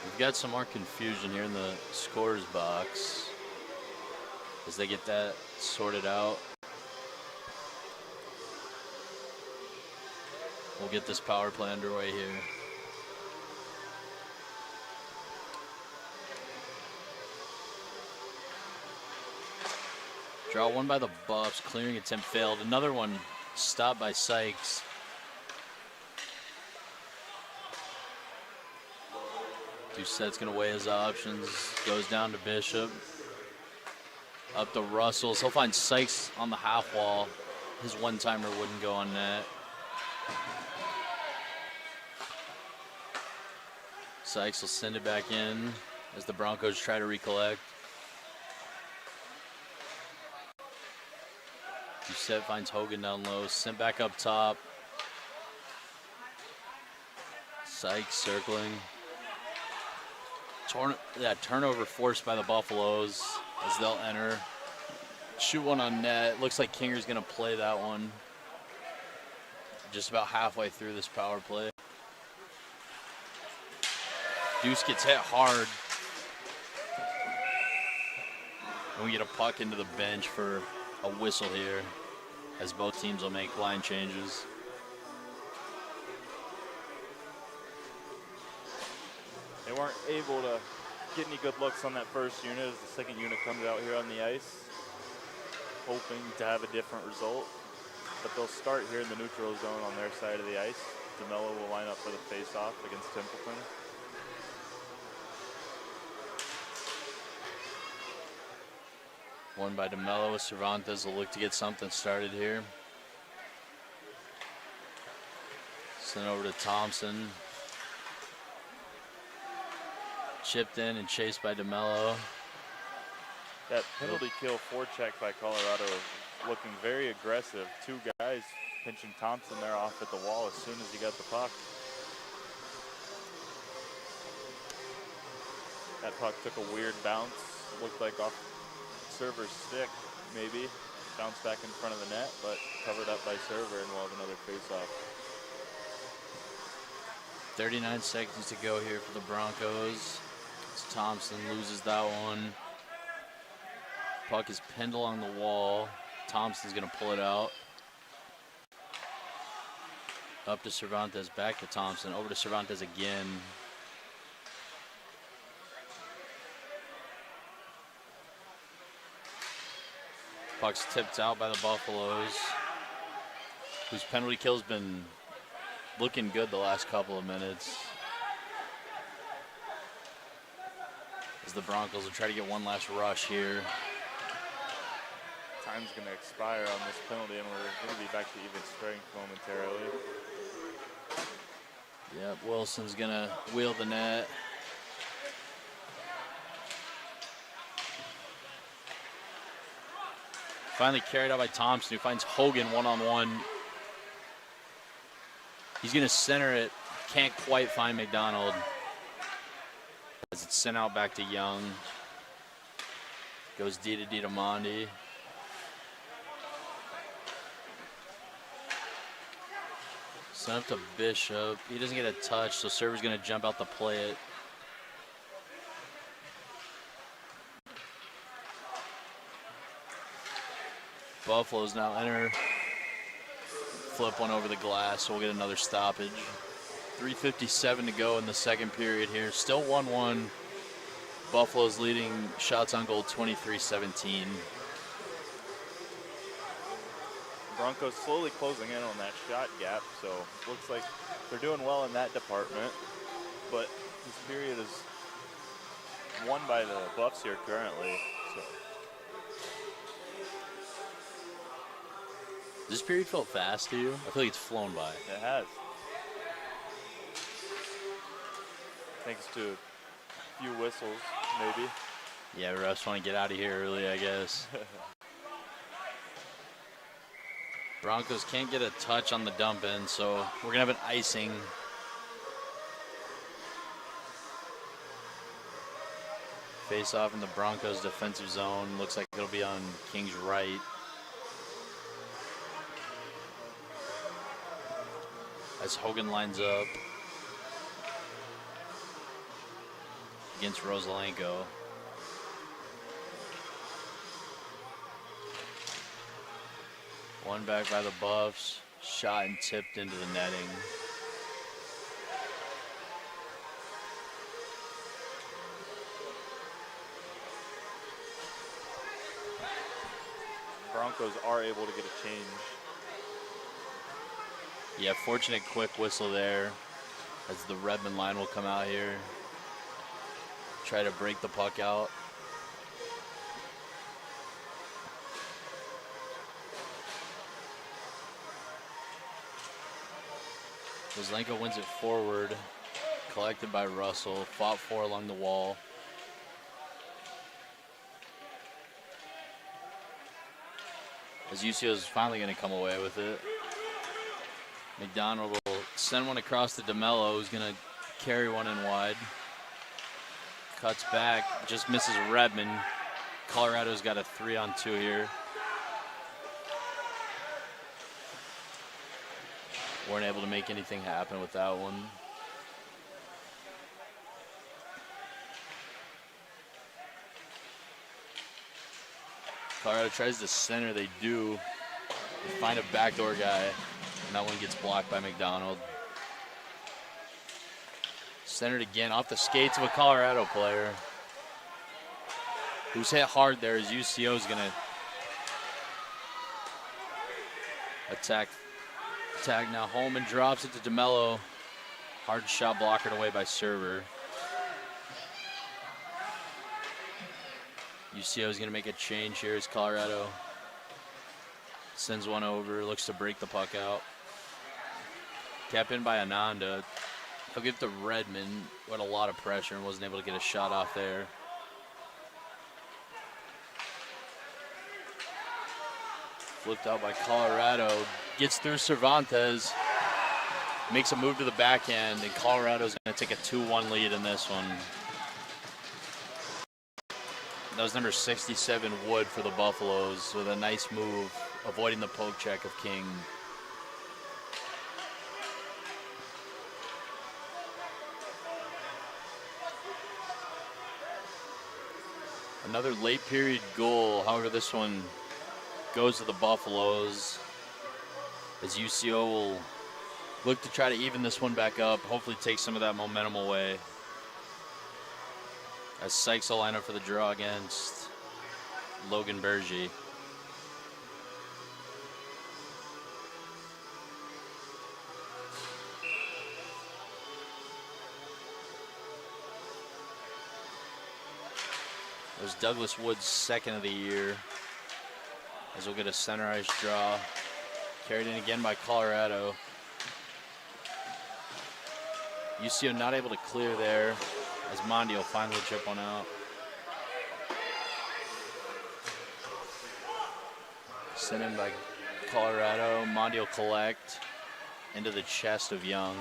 We've got some more confusion here in the scorer's box as they get that sorted out. We'll get this power play underway here. Draw one by the Buffs, clearing attempt failed. Another one stopped by Sykes. Doucette's gonna weigh his options. Goes down to Bishop. Up to Russell. So he'll find Sykes on the half wall. His one-timer wouldn't go on net. Sykes will send it back in as the Broncos try to recollect. Doucette finds Hogan down low. Sent back up top. Sykes circling. Turnover forced by the Buffaloes as they'll enter. Shoot one on net. Looks like Kinger's going to play that one. Just about halfway through this power play. Deuce gets hit hard. And we get a puck into the bench for a whistle here as both teams will make line changes. They weren't able to get any good looks on that first unit as the second unit comes out here on the ice, hoping to have a different result. But they'll start here in the neutral zone on their side of the ice. DeMello will line up for the face-off against Templeton. One by DeMello. Cervantes will look to get something started here. Sent over to Thompson. Chipped in and chased by DeMello. That penalty kill forecheck by Colorado looking very aggressive. Two guys pinching Thompson there off at the wall as soon as he got the puck. That puck took a weird bounce, looked like off Server's stick, maybe. Bounced back in front of the net, but covered up by Server, and we'll have another face-off. 39 seconds to go here for the Broncos. As Thompson loses that one. Puck is pinned along the wall. Thompson's gonna pull it out. Up to Cervantes, back to Thompson, over to Cervantes again. Puck's tipped out by the Buffaloes, whose penalty kill's been looking good the last couple of minutes. As the Broncos will try to get one last rush here. Time's going to expire on this penalty, and we're going to be back to even strength momentarily. Yep, Wilson's going to wheel the net. Finally carried out by Thompson, who finds Hogan one-on-one. He's going to center it. Can't quite find McDonald. As it's sent out back to Young. Goes D to Diamandi. Sent up to Bishop. He doesn't get a touch, so Server's going to jump out to play it. Buffalo's now enter. Flip one over the glass, so we'll get another stoppage. 3:57 to go in the second period here. Still 1-1. Buffalo's leading shots on goal 23-17. Broncos slowly closing in on that shot gap, so looks like they're doing well in that department. But this period is won by the Buffs here currently. So. Does this period feel fast to you? I feel like it's flown by. It has. Thanks to a few whistles, maybe. Yeah, refs want to get out of here early, I guess. Broncos can't get a touch on the dump in, so we're going to have an icing. Face off in the Broncos defensive zone. Looks like it'll be on King's right. As Hogan lines up against Rosalenko. One back by the Buffs. Shot and tipped into the netting. Broncos are able to get a change. Yeah, fortunate quick whistle there as the Redmond line will come out here. Try to break the puck out. Rosalenko wins it forward. Collected by Russell. Fought for along the wall. As UCO is finally going to come away with it. McDonald will send one across to DeMello, who's going to carry one in wide. Cuts back, just misses Redmond. Colorado's got a 3-on-2 here. Weren't able to make anything happen with that one. Colorado tries to center, they do. They find a backdoor guy, and that one gets blocked by McDonald. Centered again off the skates of a Colorado player. Who's hit hard there as UCO is gonna attack now. Holman drops it to DeMello. Hard shot blockered away by Server. UCO is going to make a change here as Colorado sends one over, looks to break the puck out. Kept in by Ananda. He'll give it to Redmond, who had a lot of pressure and wasn't able to get a shot off there. Flipped out by Colorado. Gets through Cervantes. Makes a move to the backhand, and Colorado's going to take a 2-1 lead in this one. That was number 67, Wood, for the Buffaloes, with a nice move, avoiding the poke check of King. Another late period goal. However, this one goes to the Buffaloes, as UCO will look to try to even this one back up, hopefully take some of that momentum away. As Sykes will line up for the draw against Logan Bergy. There's Douglas Wood's second of the year, as we'll get a center ice draw. Carried in again by Colorado. UCO not able to clear there, as Mondy will finally chip one out. Sent in by Colorado. Mondy will collect into the chest of Young.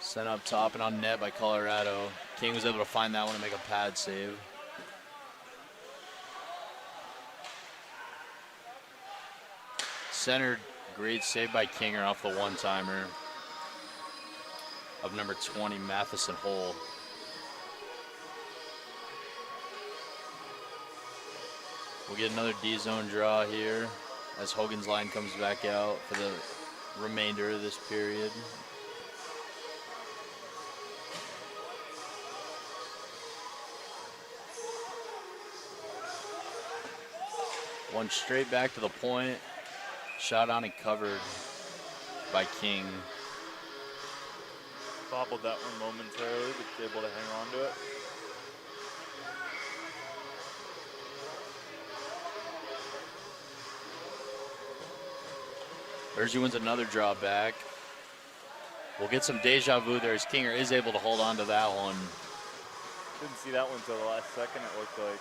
Sent up top and on net by Colorado. King was able to find that one and make a pad save. Centered, great save by Kinger off the one-timer of number 20, Matheson Hole. We'll get another D-zone draw here as Hogan's line comes back out for the remainder of this period. One straight back to the point. Shot on and covered by King. Bobbled that one momentarily, but able to hang on to it. Bergy wins another draw back. We'll get some deja vu there as Kinger is able to hold on to that one. Didn't see that one until the last second, it looked like.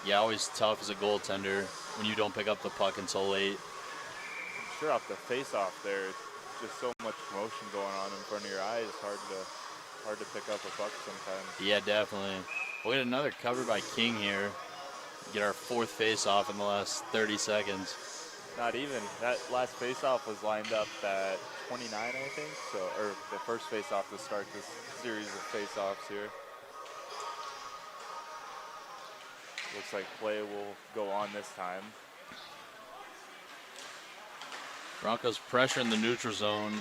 Yeah, always tough as a goaltender when you don't pick up the puck until late. I'm sure off the face-off there, it's just so much motion going on in front of your eyes. Hard to pick up a puck sometimes. Yeah, definitely. We'll get another cover by King here. Get our fourth face-off in the last 30 seconds. Not even. That last face-off was lined up at 29, I think. So, or the first face-off to start this series of face-offs here. Looks like play will go on this time. Broncos pressure in the neutral zone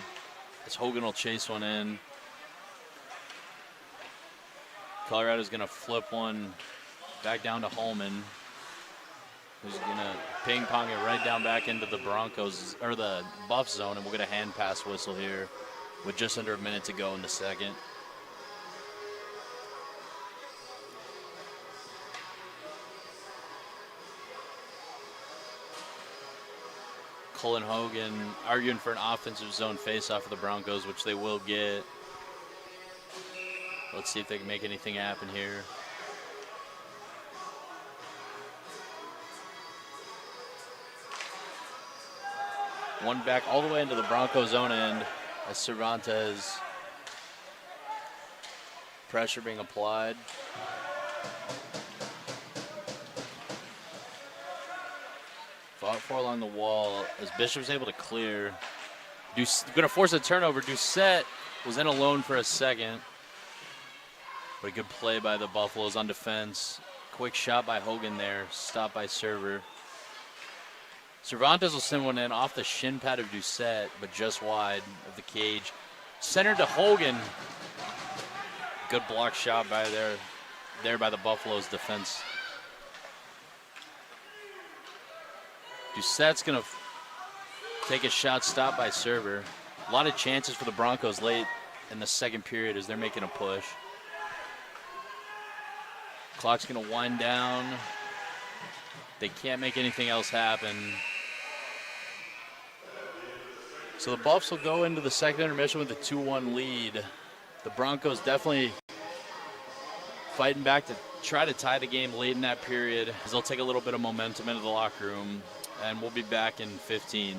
as Hogan will chase one in. Colorado's going to flip one back down to Holman, who's going to ping pong it right down back into the Broncos, or the Buff zone, and we'll get a hand pass whistle here with just under a minute to go in the second. Cullen Hogan arguing for an offensive zone faceoff for the Broncos, which they will get. Let's see if they can make anything happen here. One back all the way into the Broncos zone end as Cervantes. Pressure being applied. Fought for along the wall as Bishop's able to clear. Going to force a turnover. Doucette was in alone for a second. But a good play by the Buffaloes on defense. Quick shot by Hogan there. Stopped by Server. Cervantes will send one in off the shin pad of Doucette, but just wide of the cage. Centered to Hogan. Good block shot by there by the Buffaloes defense. Doucette's going to take a shot stopped by Server. A lot of chances for the Broncos late in the second period as they're making a push. Clock's going to wind down. They can't make anything else happen. So the Buffs will go into the second intermission with a 2-1 lead. The Broncos definitely fighting back to try to tie the game late in that period, as they'll take a little bit of momentum into the locker room, and we'll be back in 15.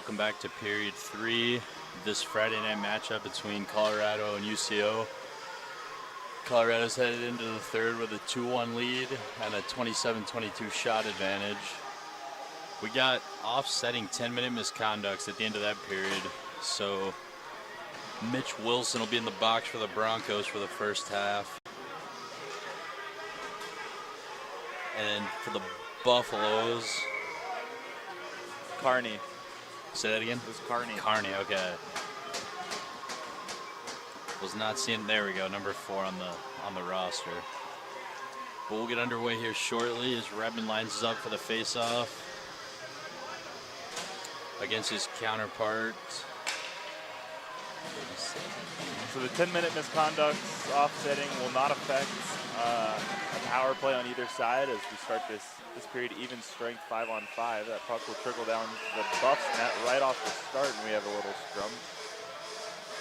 Welcome back to period 3. This Friday night matchup between Colorado and UCO. Colorado's headed into the third with a 2-1 lead and a 27-22 shot advantage. We got offsetting 10-minute misconducts at the end of that period, so Mitch Wilson will be in the box for the Broncos for the first half. And for the Buffaloes, Carney. say that again? It was Carney. Carney, okay. Was not seeing. There we go, number 4 on the roster. But we'll get underway here shortly as Redmond lines up for the face-off against his counterpart. So the 10-minute misconducts offsetting will not affect a power play on either side as we start this period even strength 5-on-5. That puck will trickle down the Buffs net right off the start, and we have a little scrum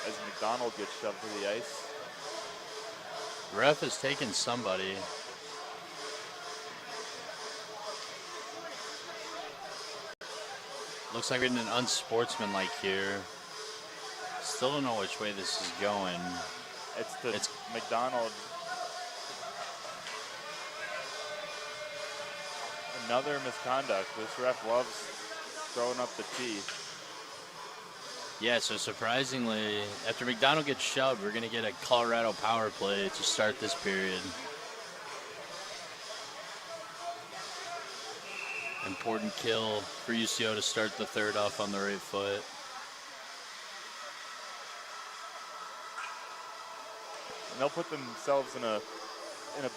as McDonald gets shoved to the ice. Ref has taken somebody. Looks like we're getting an unsportsmanlike here. Still don't know which way this is going. It's McDonald. Another misconduct. This ref loves throwing up the T. Yeah, so surprisingly, after McDonald gets shoved, we're going to get a Colorado power play to start this period. Important kill for UCO to start the third off on the right foot. And they'll put themselves in a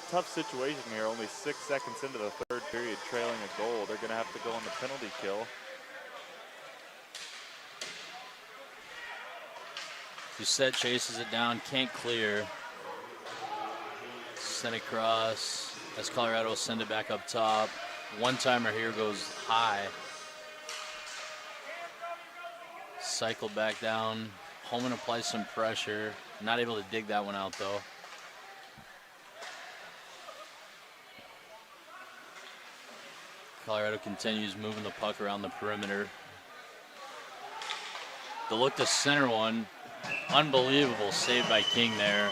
tough situation here. Only 6 seconds into the third period, trailing a goal. They're going to have to go on the penalty kill. Doucette chases it down, can't clear. Sent across as Colorado will send it back up top. One-timer here goes high. Cycle back down. Holman applies some pressure. Not able to dig that one out though. Colorado continues moving the puck around the perimeter. The look to center one. Unbelievable save by King there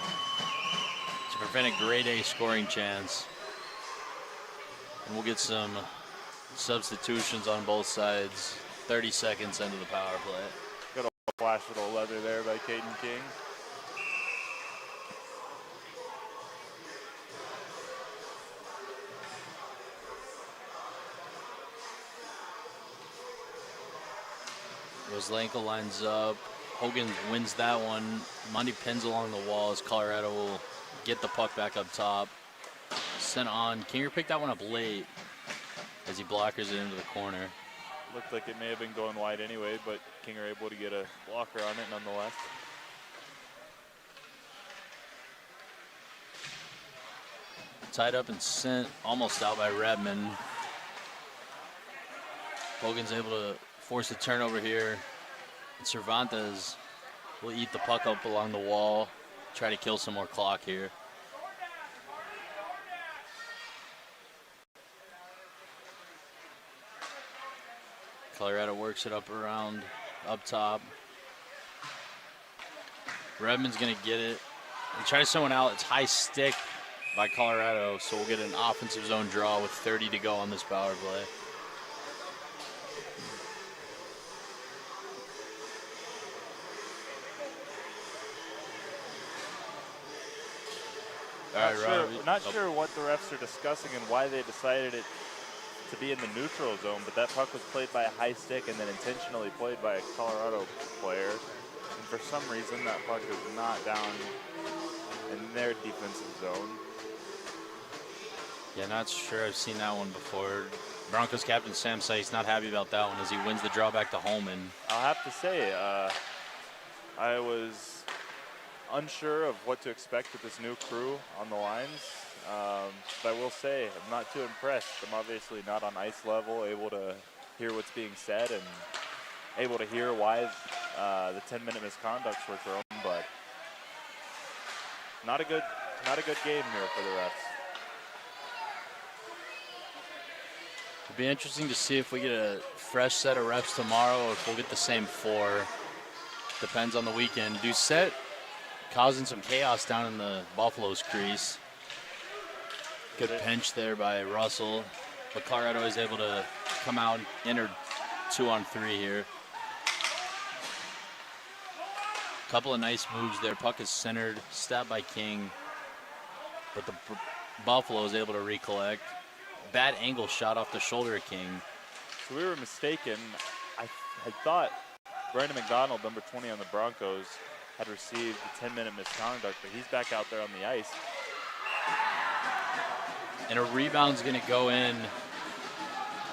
to prevent a grade A scoring chance. And we'll get some substitutions on both sides. 30 seconds into the power play. Got a flash of the leather there by Caden King. Roslenko lines up. Hogan wins that one. Mundy pins along the wall as Colorado will get the puck back up top. Sent on. Kinger picked that one up late as he blockers it into the corner. Looked like it may have been going wide anyway, but Kinger able to get a blocker on it nonetheless. Tied up and sent almost out by Redmond. Hogan's able to force a turnover here. And Cervantes will eat the puck up along the wall, try to kill some more clock here. Colorado works it up around, up top. Redmond's gonna get it. And try to someone out. It's high stick by Colorado, so we'll get an offensive zone draw with 30 to go on this power play. Not sure what the refs are discussing and why they decided it to be in the neutral zone, but that puck was played by a high stick and then intentionally played by a Colorado player. And for some reason, that puck is not down in their defensive zone. Yeah, not sure I've seen that one before. Broncos captain Sam Sykes not happy about that one as he wins the draw back to Holman. I'll have to say, I was unsure of what to expect with this new crew on the lines. But I will say, I'm not too impressed. I'm obviously not on ice level, able to hear what's being said and able to hear why the 10-minute misconducts were thrown, but not a good game here for the refs. It'll be interesting to see if we get a fresh set of reps tomorrow or if we'll get the same 4. Depends on the weekend. Doucette causing some chaos down in the Buffalo's crease. Good pinch there by Russell. But Colorado is able to come out and enter 2-on-3 here. Couple of nice moves there. Puck is centered, stabbed by King. But the Buffalo is able to recollect. Bad angle shot off the shoulder of King. So we were mistaken. I thought Brandon McDonald, number 20 on the Broncos, had received the 10-minute misconduct, but he's back out there on the ice. And a rebound's going to go in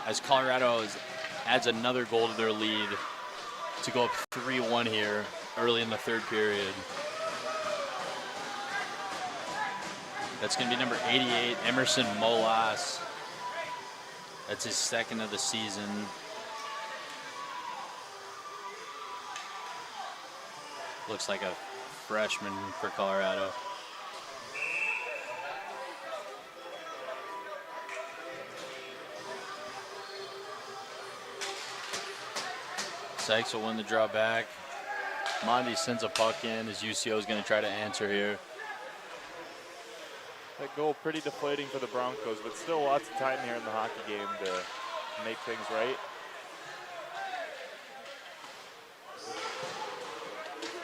as Colorado adds another goal to their lead to go up 3-1 here early in the third period. That's going to be number 88, Emerson Molas. That's his second of the season. Looks like a freshman for Colorado. Sykes will win the draw back. Monty sends a puck in. His UCO is going to try to answer here. That goal pretty deflating for the Broncos, but still lots of time here in the hockey game to make things right.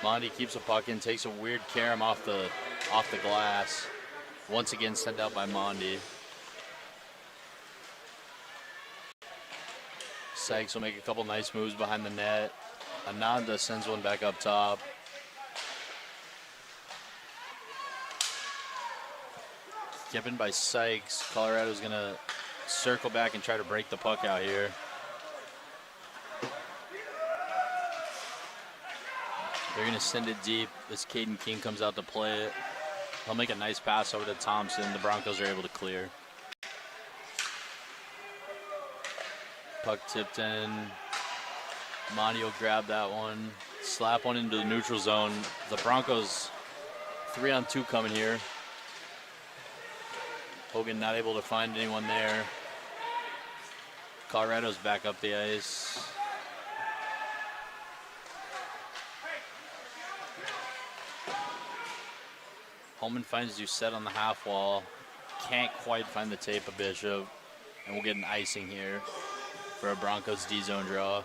Monty keeps a puck in, takes a weird carom off the glass. Once again sent out by Monty. Sykes will make a couple nice moves behind the net. Ananda sends one back up top. Given by Sykes. Colorado's going to circle back and try to break the puck out here. They're going to send it deep. This Caden King comes out to play it. He'll make a nice pass over to Thompson. The Broncos are able to clear. Puck tipped in. Monty will grab that one. Slap one into the neutral zone. The Broncos 3-on-2 coming here. Hogan not able to find anyone there. Colorado's back up the ice. Holman finds Doucette on the half wall. Can't quite find the tape of Bishop. And we'll get an icing here for a Broncos D-zone draw.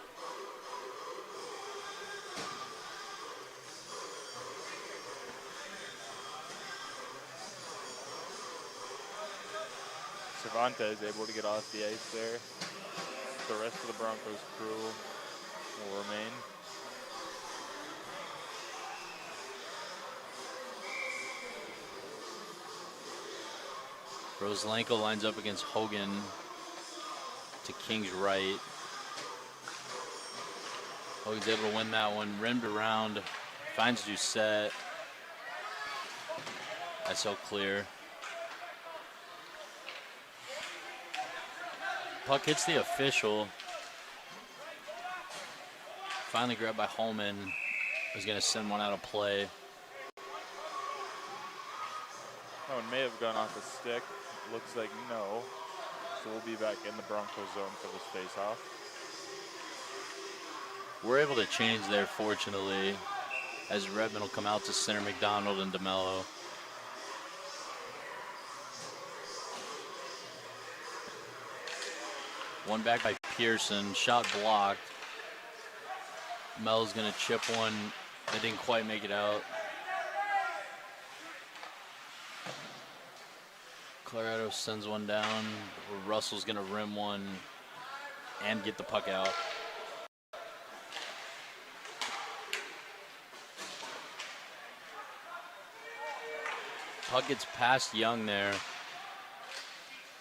Cervantes able to get off the ice there. The rest of the Broncos crew will remain. Roselenko lines up against Hogan to King's right. Hogan's able to win that one. Rimmed around. Finds Doucette. That's so clear. Puck hits the official. Finally grabbed by Holman. He's going to send one out of play. That one may have gone off the stick. Looks like no. So we'll be back in the Broncos zone for this face-off. We're able to change there, fortunately, as Redmond will come out to center McDonald and DeMello. One back by Pearson, shot blocked. Mel's gonna chip one that didn't quite make it out. Colorado sends one down. Russell's gonna rim one and get the puck out. Puck gets past Young there.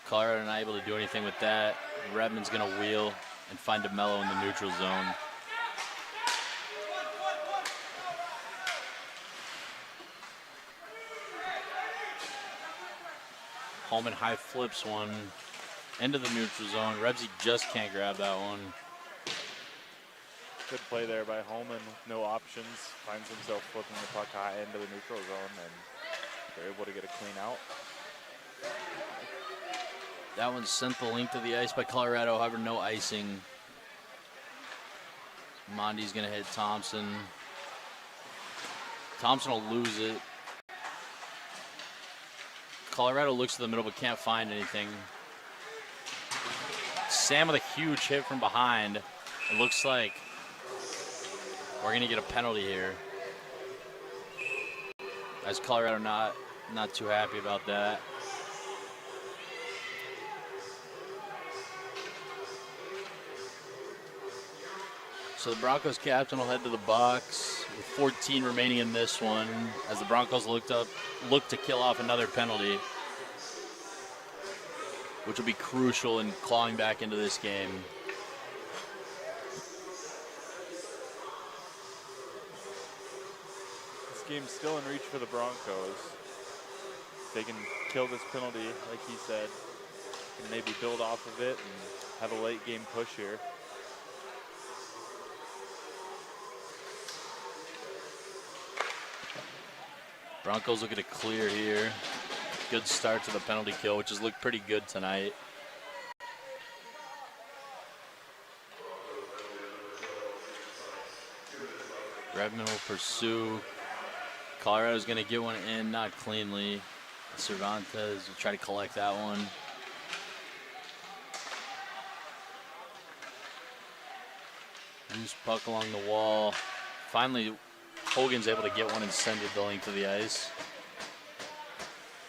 Colorado not able to do anything with that. Redmond's gonna wheel and find DeMello in the neutral zone. Holman high flips one into the neutral zone. Rebsy just can't grab that one. Good play there by Holman with no options. Finds himself flipping the puck high into the neutral zone, and they're able to get a clean out. That one sent the link to the ice by Colorado, however, no icing. Mondy's going to hit Thompson. Thompson will lose it. Colorado looks to the middle but can't find anything. Sam with a huge hit from behind. It looks like we're going to get a penalty here. As Colorado not too happy about that. So the Broncos captain will head to the box with 14 remaining in this one as the Broncos look to kill off another penalty, which will be crucial in clawing back into this game. This game's still in reach for the Broncos. If they can kill this penalty, like he said, and maybe build off of it and have a late game push here. Broncos looking to clear here. Good start to the penalty kill, which has looked pretty good tonight. Redmond will pursue. Colorado's going to get one in, not cleanly. Cervantes will try to collect that one. Loose puck along the wall. Finally, Hogan's able to get one and send it the length of the ice.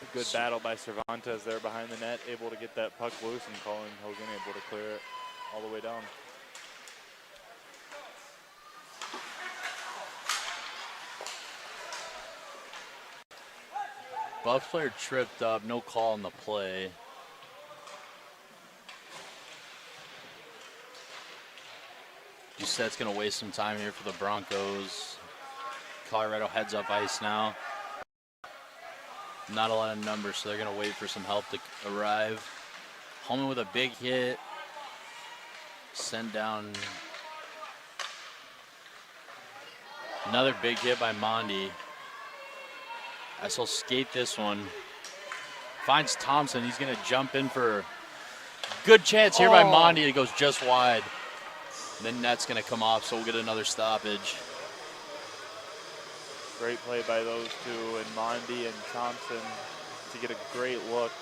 A good battle by Cervantes there behind the net, able to get that puck loose, and Colin Hogan able to clear it all the way down. Buffs player tripped up, no call on the play. Doucette's going to waste some time here for the Broncos. Colorado heads up ice now. Not a lot of numbers, so they're going to wait for some help to arrive. Holman with a big hit. Send down. Another big hit by Mondi. He'll skate this one. Finds Thompson. He's going to jump in for good chance here by Mondi. It goes just wide. And then net's going to come off, so we'll get another stoppage. Great play by those two, and Mondi and Thompson to get a great look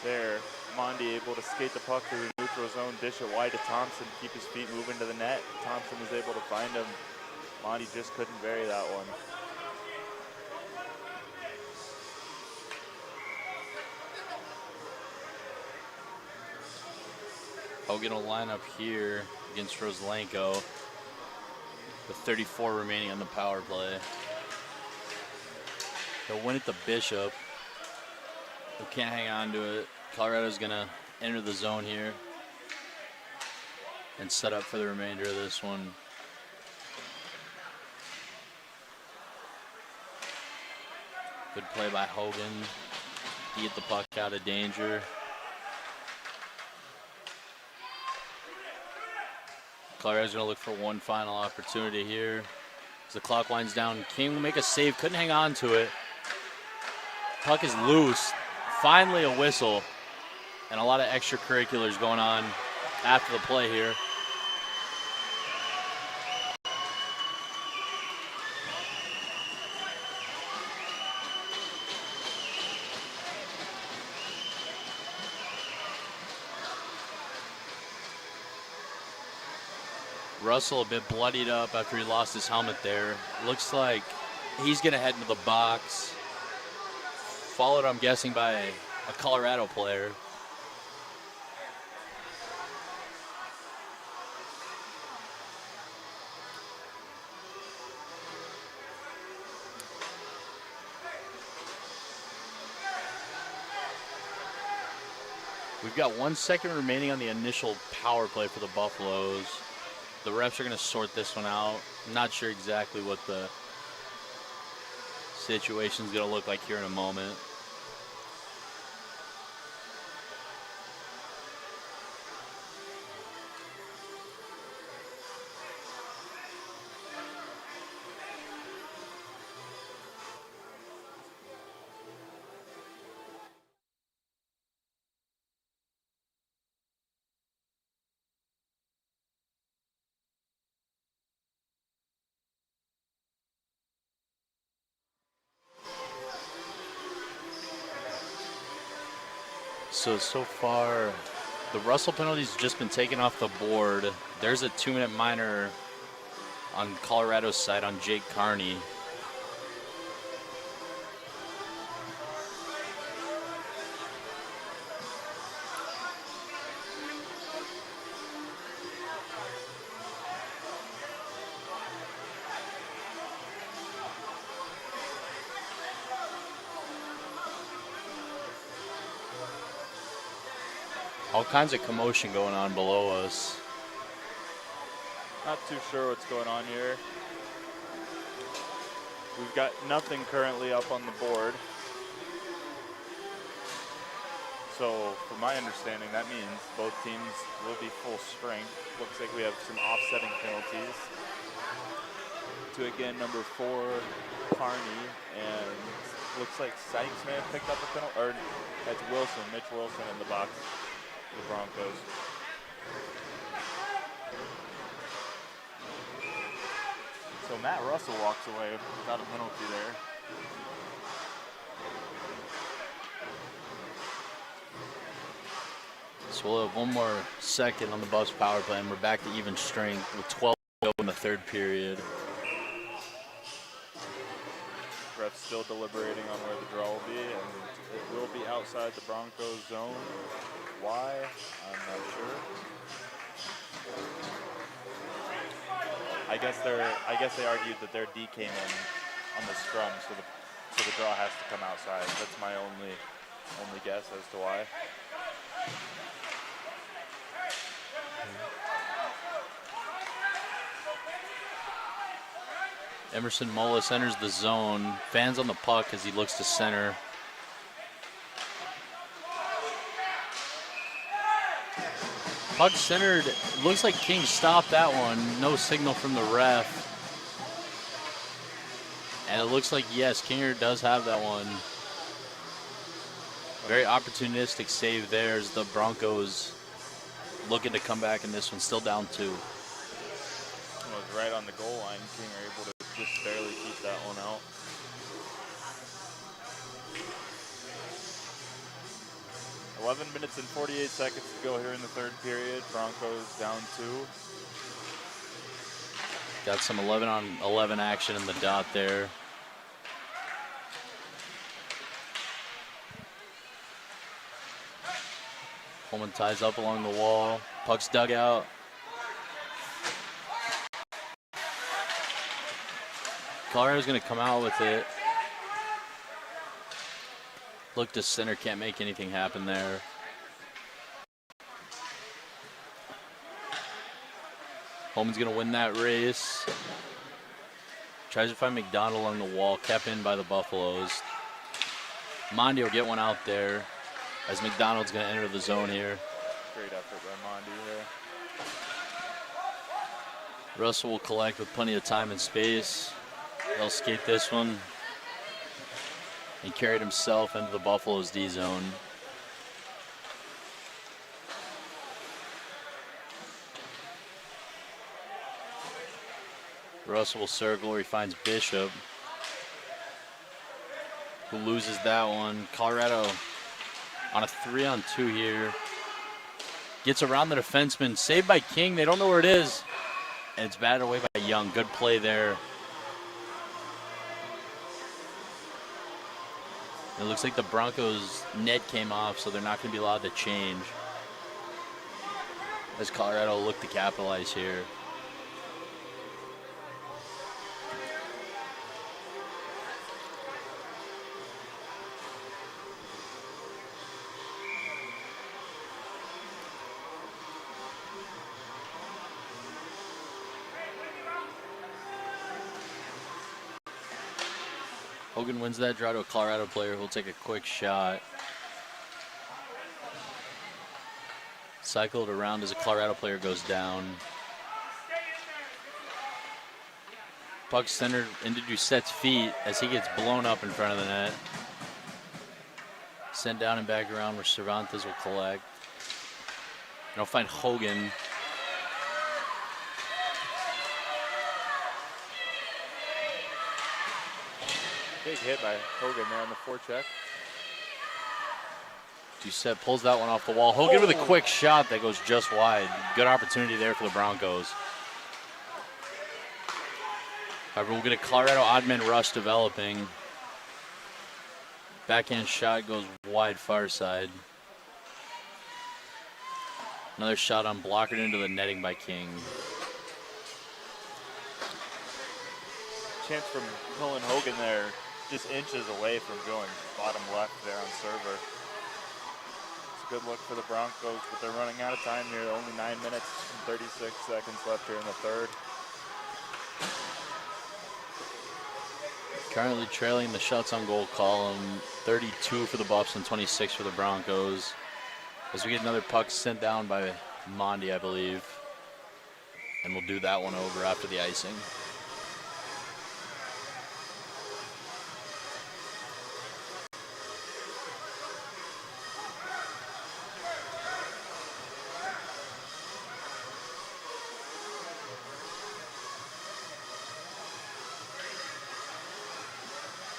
there. Mondi able to skate the puck through the neutral zone, dish it wide to Thompson, keep his feet moving to the net. Thompson was able to find him. Mondi just couldn't bury that one. Hogan will line up here against Roselenko with 34 remaining on the power play. They'll win at the Bishop. They can't hang on to it. Colorado's going to enter the zone here and set up for the remainder of this one. Good play by Hogan. He get the puck out of danger. Colorado's going to look for one final opportunity here. As the clock winds down, King will make a save. Couldn't hang on to it. Puck is loose. Finally a whistle. And a lot of extracurriculars going on after the play here. Russell a bit bloodied up after he lost his helmet there. Looks like he's going to head into the box. Followed, I'm guessing, by a Colorado player. We've got 1 second remaining on the initial power play for the Buffaloes. The refs are going to sort this one out. I'm not sure exactly what the situation's going to look like here in a moment. So far, the Russell penalty's just been taken off the board. There's a 2-minute minor on Colorado's side on Jake Carney. All kinds of commotion going on below us. Not too sure what's going on here. We've got nothing currently up on the board. So, from my understanding, that means both teams will be full strength. Looks like we have some offsetting penalties. To again, number 4, Carney, and looks like Sykes may have picked up a penalty, or that's Wilson, Mitch Wilson in the box for the Broncos. So Matt Russell walks away without a penalty there. So we'll have one more second on the Buffs power play, and we're back to even strength with 12 to go in the third period. Ref's still deliberating on where the draw will be, and it will be outside the Broncos zone. Why? I'm not sure. I guess they argued that their D came in on the scrum, so the draw has to come outside. That's my only guess as to why. Emerson Mullis enters the zone. Fans on the puck as he looks to center. Puck centered. Looks like King stopped that one. No signal from the ref. And it looks like, yes, Kinger does have that one. Very opportunistic save there as the Broncos looking to come back in this one. Still down 2. It was right on the goal line. Kinger able to just barely keep that one out. .11 minutes and 48 seconds to go here in the third period. Broncos down 2. Got some 11-on-11 action in the dot there. Coleman ties up along the wall. Puck's dug out. Colorado's going to come out with it. Look to center, can't make anything happen there. Holman's going to win that race. Tries to find McDonald along the wall, kept in by the Buffaloes. Mondi will get one out there as McDonald's going to enter the zone here. Great effort by Mondi here. Russell will collect with plenty of time and space. He'll skate this one. He carried himself into the Buffalo's D zone. Russell will circle where he finds Bishop, who loses that one. Colorado on a 3-on-2 here. Gets around the defenseman. Saved by King. They don't know where it is. And it's batted away by Young. Good play there. It looks like the Broncos' net came off, so they're not going to be allowed to change. As Colorado look to capitalize here. Hogan wins that draw to a Colorado player who will take a quick shot. Cycled around as a Colorado player goes down. Puck centered into Doucette's feet as he gets blown up in front of the net. Sent down and back around where Cervantes will collect. And I'll find Hogan. Big hit by Hogan there on the forecheck. Doucette pulls that one off the wall. Hogan with a quick shot that goes just wide. Good opportunity there for the Broncos. However, we'll get a Colorado odd man rush developing. Backhand shot goes wide far side. Another shot unblocked into the netting by King. Chance from Cullen Hogan there, just inches away from going bottom left there on server. It's a good look for the Broncos, but they're running out of time here. Only 9 minutes and 36 seconds left here in the third. Currently trailing the shots on goal column. 32 for the Buffs and 26 for the Broncos. As we get another puck sent down by Mondi, I believe. And we'll do that one over after the icing.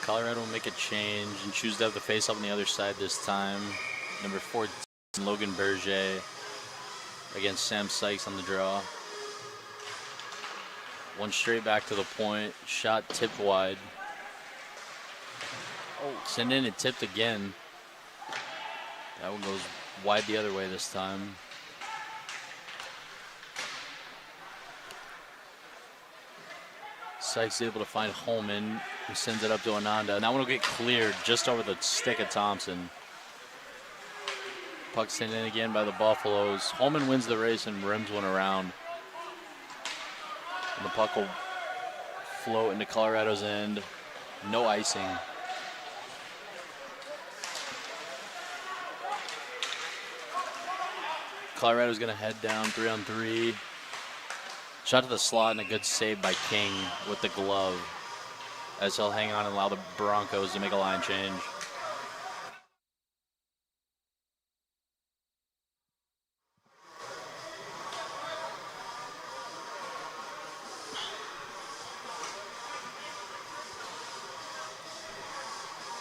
Colorado will make a change and choose to have the face-off on the other side this time. Number 14, Logan Berger against Sam Sykes on the draw. One straight back to the point. Shot tipped wide. Send in and tipped again. That one goes wide the other way this time. Sykes able to find Holman, who sends it up to Ananda. And that one will get cleared just over the stick of Thompson. Puck sent in again by the Buffaloes. Holman wins the race and rims one around. And the puck will float into Colorado's end. No icing. Colorado's going to head down 3-on-3. Shot to the slot and a good save by King with the glove, as he'll hang on and allow the Broncos to make a line change.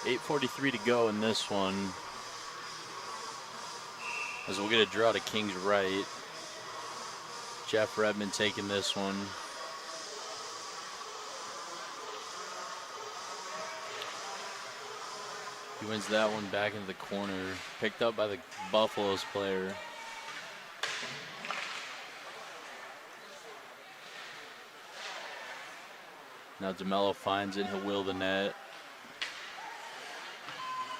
.8:43 to go in this one, as we'll get a draw to King's right. Jeff Redmond taking this one. He wins that one back into the corner. Picked up by the Buffaloes player. Now DeMello finds it. He'll wheel the net.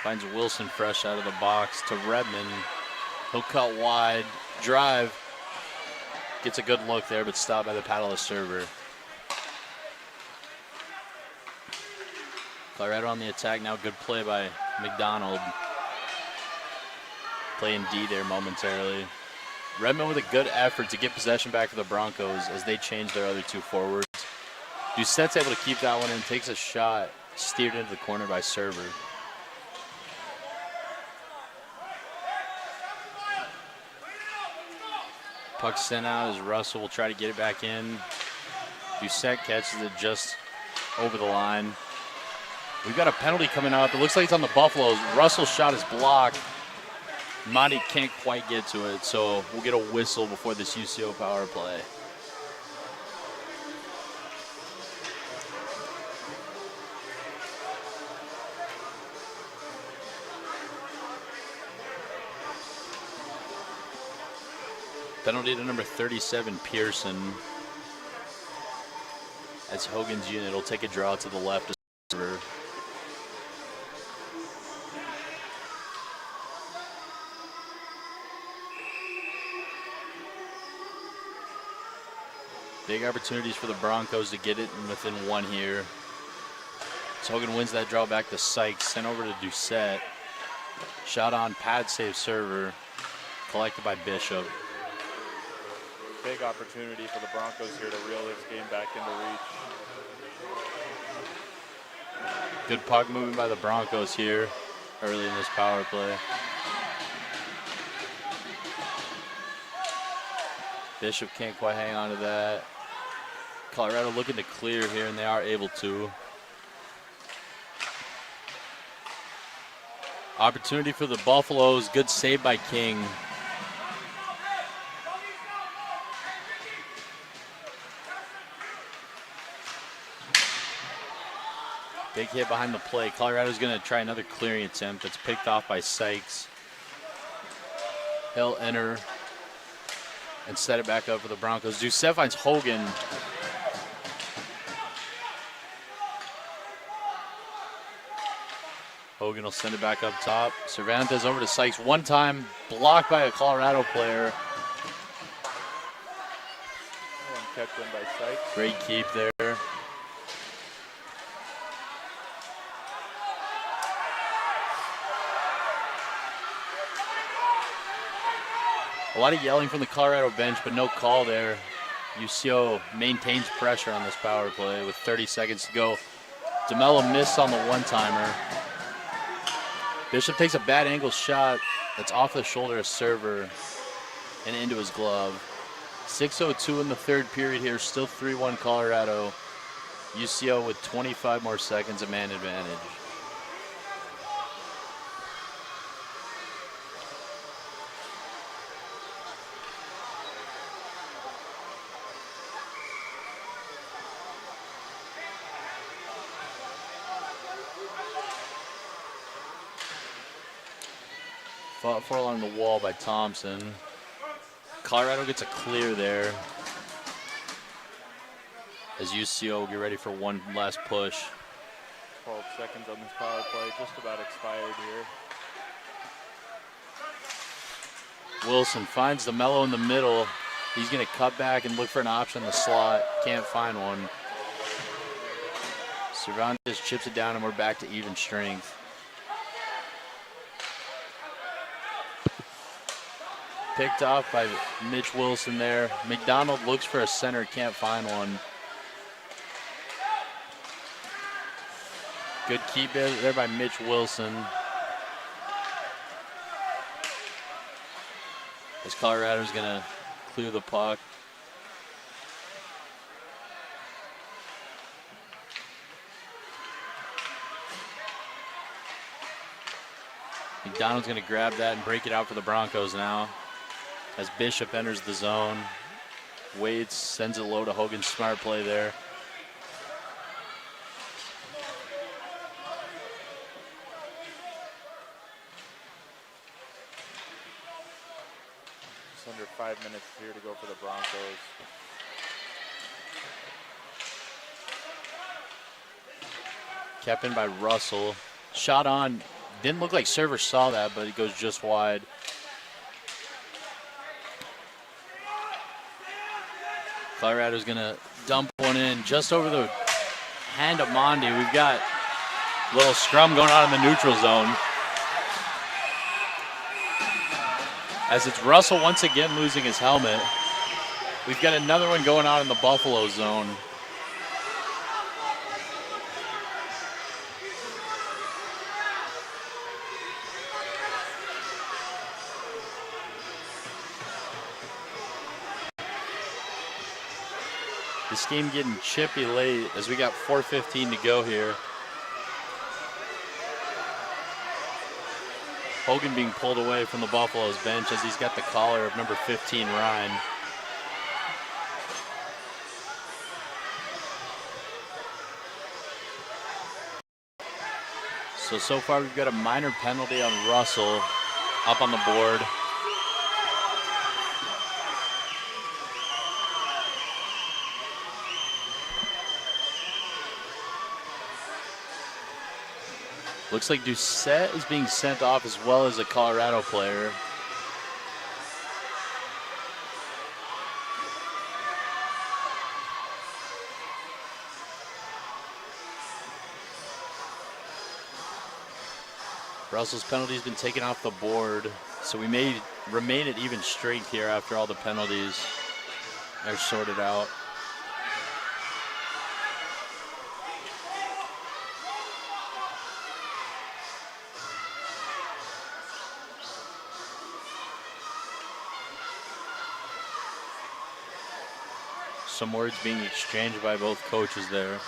Finds Wilson fresh out of the box to Redmond. He'll cut wide. Drive. Gets a good look there, but stopped by the paddle of server. Colorado on the attack now. Good play by McDonald. Playing D there momentarily. Redmond with a good effort to get possession back for the Broncos as they change their other two forwards. Doucette's able to keep that one in. Takes a shot. Steered into the corner by server. Puck sent out as Russell will try to get it back in. Doucette catches it just over the line. We've got a penalty coming up. It looks like it's on the Buffaloes. Russell's shot is blocked. Monty can't quite get to it, so we'll get a whistle before this UCO power play. Penalty to number 37, Pearson. As Hogan's unit will take a draw to the left. Big opportunities for the Broncos to get it within one here. So Hogan wins that draw back to Sykes. Sent over to Doucette. Shot on, pad save server. Collected by Bishop. Big opportunity for the Broncos here to reel this game back into reach. Good puck moving by the Broncos here early in this power play. Bishop can't quite hang on to that. Colorado looking to clear here, and they are able to. Opportunity for the Buffaloes. Good save by King. Big hit behind the play. Colorado's going to try another clearing attempt. That's picked off by Sykes. He'll enter and set it back up for the Broncos. Doucette finds Hogan. Hogan will send it back up top. Cervantes over to Sykes. One time blocked by a Colorado player. And kept in by Sykes. Great keep there. A lot of yelling from the Colorado bench, but no call there. UCO maintains pressure on this power play with 30 seconds to go. DeMello missed on the one-timer. Bishop takes a bad angle shot that's off the shoulder of Server and into his glove. 6:02 in the third period here, still 3-1 Colorado. UCO with 25 more seconds of man advantage. Fought for along the wall by Thompson. Colorado gets a clear there as UCO will get ready for one last push. 12 seconds on this power play, just about expired here. Wilson finds DeMello in the middle. He's going to cut back and look for an option in the slot. Can't find one. Cervantes chips it down and we're back to even strength. Picked off by Mitch Wilson there. McDonald looks for a center, can't find one. Good keep there by Mitch Wilson. As Colorado's gonna clear the puck. McDonald's gonna grab that and break it out for the Broncos now. As Bishop enters the zone, waits, sends it low to Hogan. Smart play there. Just under 5 minutes here to go for the Broncos. Kept in by Russell. Shot on. Didn't look like Server saw that, but it goes just wide. Colorado's gonna dump one in just over the hand of Mondi. We've got a little scrum going on in the neutral zone. As it's Russell once again losing his helmet. We've got another one going on in the Buffalo zone. This game getting chippy late as we got 4:15 to go here. Hogan being pulled away from the Buffalo's bench as he's got the collar of number 15, Ryan. So far we've got a minor penalty on Russell up on the board. Looks like Doucette is being sent off as well as a Colorado player. Russell's penalty has been taken off the board, so we may remain at even strength here after all the penalties are sorted out. Some words being exchanged by both coaches there.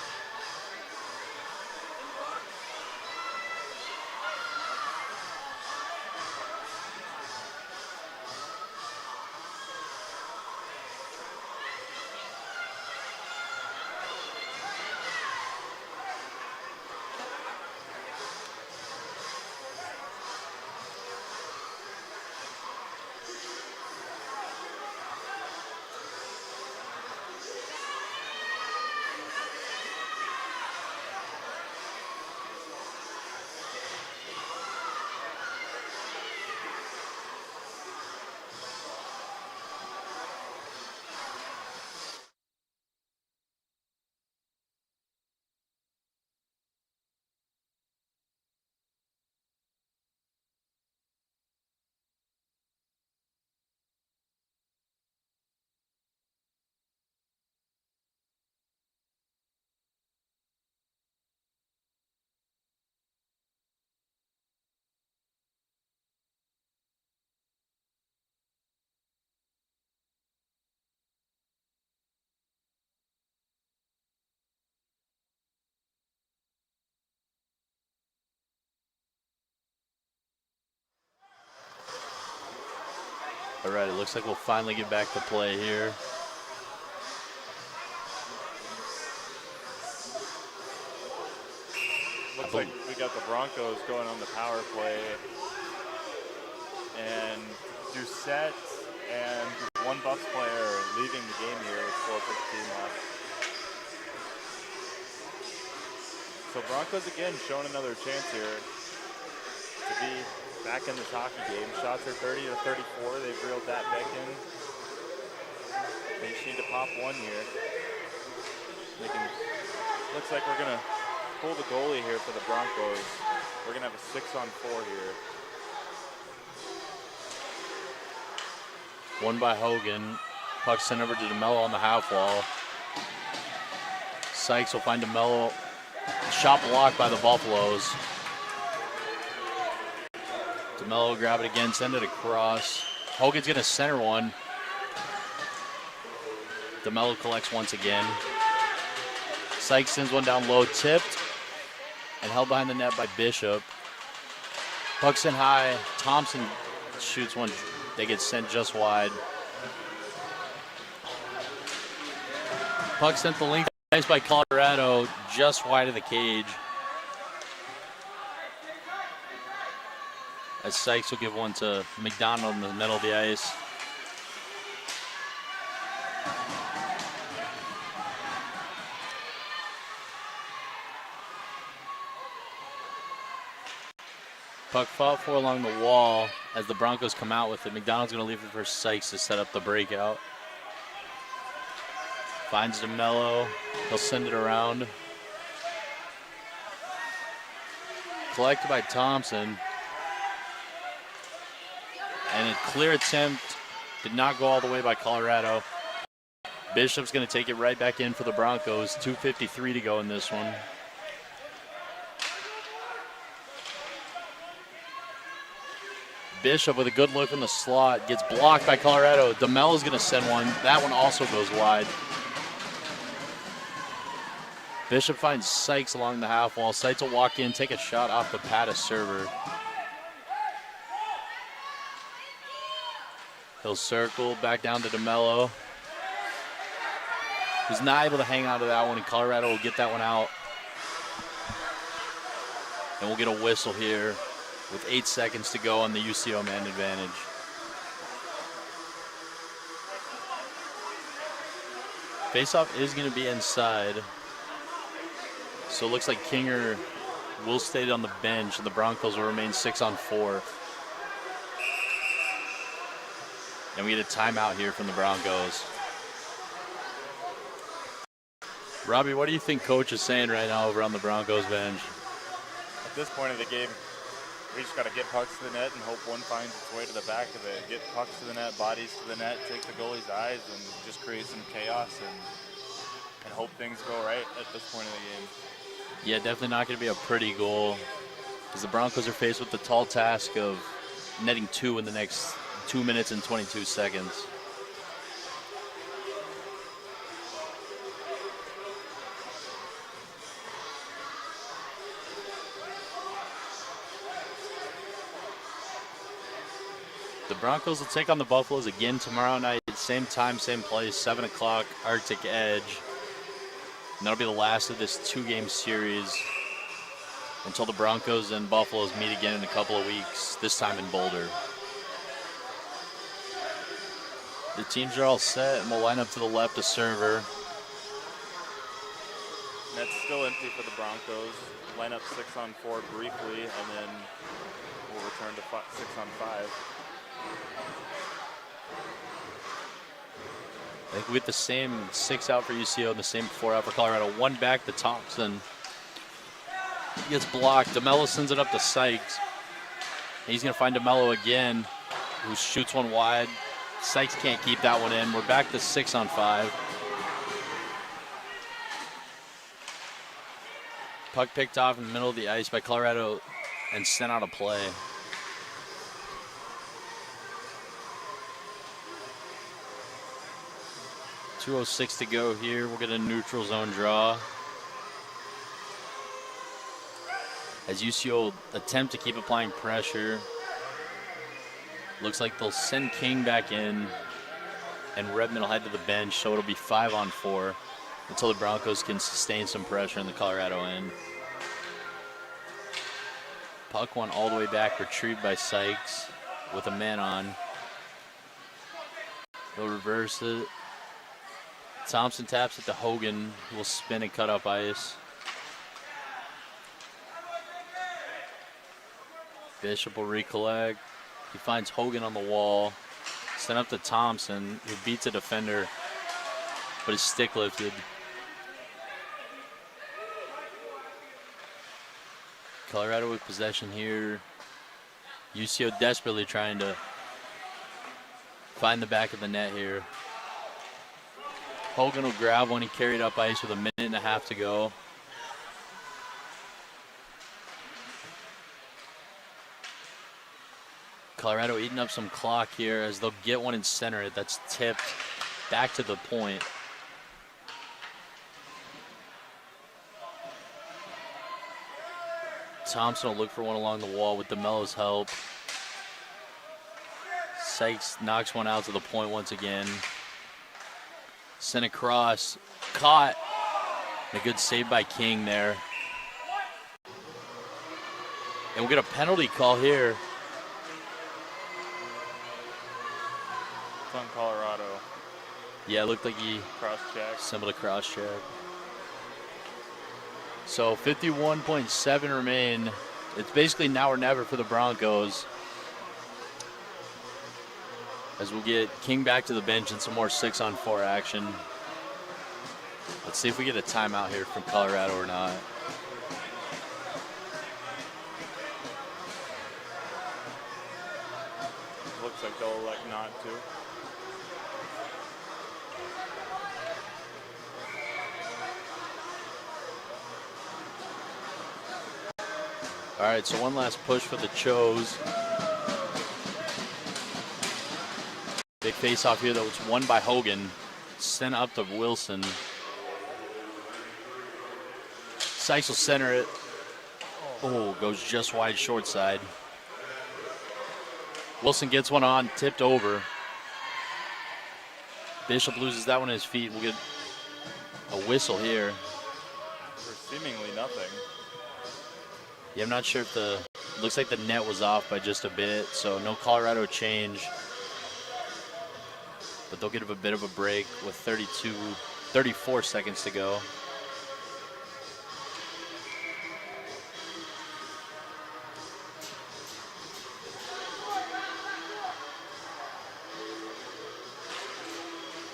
All right, it looks like we'll finally get back to play here. Looks like we got the Broncos going on the power play. And Doucette and one Bucks player leaving the game here with 4:15 left. So Broncos again showing another chance here to be back in this hockey game. Shots are 30 to 34. They've reeled that back in. They just need to pop one here. Looks like we're gonna pull the goalie here for the Broncos. We're gonna have a 6-on-4 here. One by Hogan. Puck sent over to DeMello on the half wall. Sykes will find DeMello. Shot blocked by the Buffaloes. DeMello will grab it again, send it across. Hogan's going to center one. DeMello collects once again. Sykes sends one down low, tipped, and held behind the net by Bishop. Puck sent high. Thompson shoots one. They get sent just wide. Puck sent the length of the ice by Colorado, just wide of the cage. As Sykes will give one to McDonald in the middle of the ice. Puck fought for along the wall as the Broncos come out with it. McDonald's going to leave it for Sykes to set up the breakout. Finds DeMello. He'll send it around. Collected by Thompson. And a clear attempt. Did not go all the way by Colorado. Bishop's going to take it right back in for the Broncos. 2:53 to go in this one. Bishop with a good look in the slot. Gets blocked by Colorado. DeMello's going to send one. That one also goes wide. Bishop finds Sykes along the half wall. Sykes will walk in, take a shot off the pad of server. He'll circle back down to DeMello. He's not able to hang on to that one, and Colorado will get that one out. And we'll get a whistle here with 8 seconds to go on the UCO man advantage. Faceoff is going to be inside. So it looks like Kinger will stay on the bench, and the Broncos will remain 6-on-4. And we get a timeout here from the Broncos. Robbie, what do you think Coach is saying right now over on the Broncos bench? At this point of the game, we just got to get pucks to the net and hope one finds its way to the back of it. Get pucks to the net, bodies to the net, take the goalie's eyes, and just create some chaos and hope things go right at this point of the game. Yeah, definitely not going to be a pretty goal, because the Broncos are faced with the tall task of netting 2 in the next 2 minutes and 22 seconds. The Broncos will take on the Buffaloes again tomorrow night, same time, same place, 7 o'clock, Arctic Edge. And that'll be the last of this 2-game series until the Broncos and Buffaloes meet again in a couple of weeks, this time in Boulder. The teams are all set, and we'll line up to the left of server. Net's still empty for the Broncos. Line up 6-on-4 briefly, and then we'll return to 6-on-5. I think we get the same 6 out for UCO and the same 4 out for Colorado. 1 back to Thompson. He gets blocked. DeMello sends it up to Sykes. He's going to find DeMello again, who shoots one wide. Sykes can't keep that one in. We're back to 6-on-5. Puck picked off in the middle of the ice by Colorado and sent out of play. .206 to go here. We'll get a neutral zone draw. As UCO attempt to keep applying pressure. Looks like they'll send King back in, and Redmond will head to the bench, so it'll be 5-on-4 until the Broncos can sustain some pressure in the Colorado end. Puck went all the way back, retrieved by Sykes with a man on. He'll reverse it. Thompson taps it to Hogan, who will spin and cut up ice. Bishop will recollect. He finds Hogan on the wall. Sent up to Thompson, who beats a defender, but his stick lifted. Colorado with possession here. UCO desperately trying to find the back of the net here. Hogan will grab one. He carried up ice with a minute and a half to go. Colorado eating up some clock here as they'll get one and center it. That's tipped back to the point. Thompson will look for one along the wall with DeMello's help. Sykes knocks one out to the point once again. Sent across, caught. A good save by King there. And we'll get a penalty call here. It's on Colorado. Yeah, it looked like he Cross-check. symboled a cross-check. So 51.7 remain. It's basically now or never for the Broncos. As we'll get King back to the bench and some more 6-on-4 action. Let's see if we get a timeout here from Colorado or not. Looks like they'll elect not to. All right, so one last push for the Chos. Big face-off here, though. It's won by Hogan. Sent up to Wilson. Sykes will center it. Oh, goes just wide short side. Wilson gets one on, tipped over. Bishop loses that one at his feet. We'll get a whistle here. For seemingly nothing. Yeah, I'm not sure if looks like the net was off by just a bit, so no Colorado change. But they'll get a bit of a break with 34 seconds to go.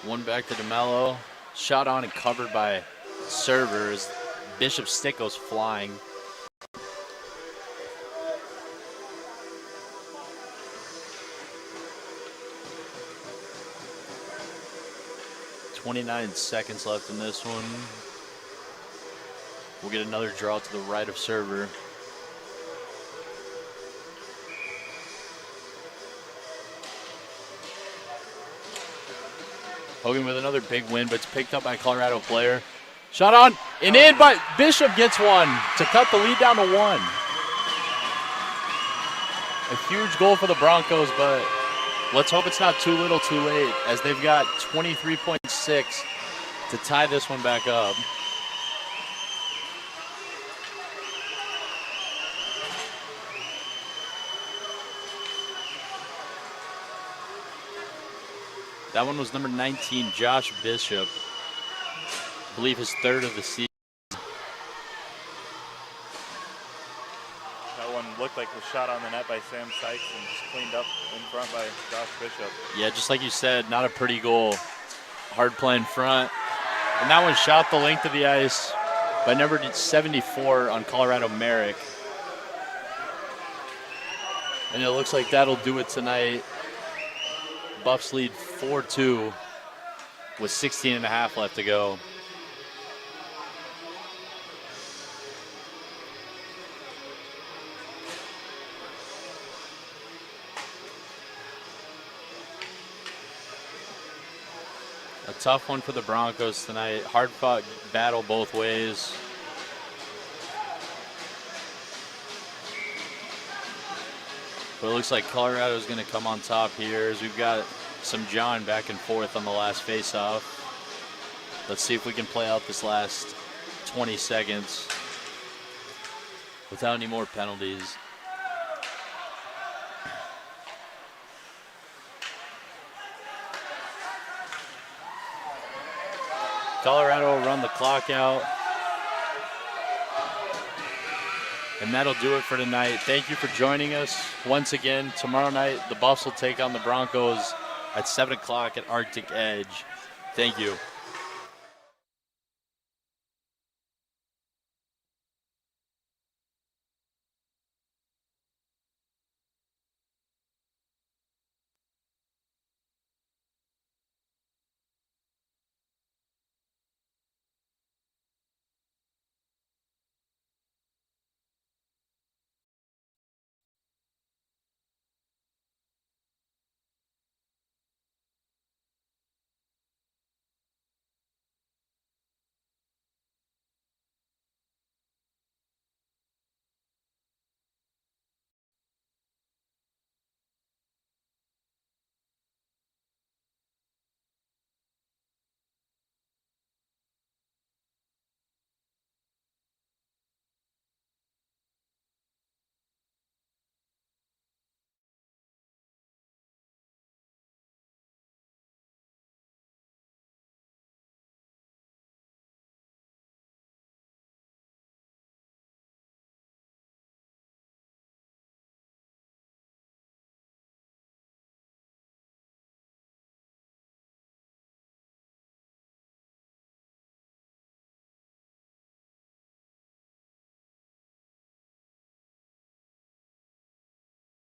One back to DeMello. Shot on and covered by Server as Bishop's stick goes flying. .29 seconds left in this one. We'll get another draw to the right of Server. Hogan with another big win, but it's picked up by a Colorado player. Shot on and in, but Bishop gets one to cut the lead down to 1. A huge goal for the Broncos, but let's hope it's not too little too late, as they've got 23.6 to tie this one back up. That one was number 19, Josh Bishop. I believe his 3rd of the season. That one looked like was shot on the net by Sam Sykes and just cleaned up in front by Josh Bishop. Yeah, just like you said, not a pretty goal. Hard play in front. And that one shot the length of the ice by number 74 on Colorado Merrick. And it looks like that'll do it tonight. Buffs lead 4-2 with 16 and a half left to go. A tough one for the Broncos tonight. Hard-fought battle both ways. But it looks like Colorado is going to come on top here as we've got some John back and forth on the last face-off. Let's see if we can play out this last 20 seconds without any more penalties. Colorado will run the clock out. And that'll do it for tonight. Thank you for joining us. Once again, tomorrow night, the Buffs will take on the Broncos at 7 o'clock at Arctic Edge. Thank you.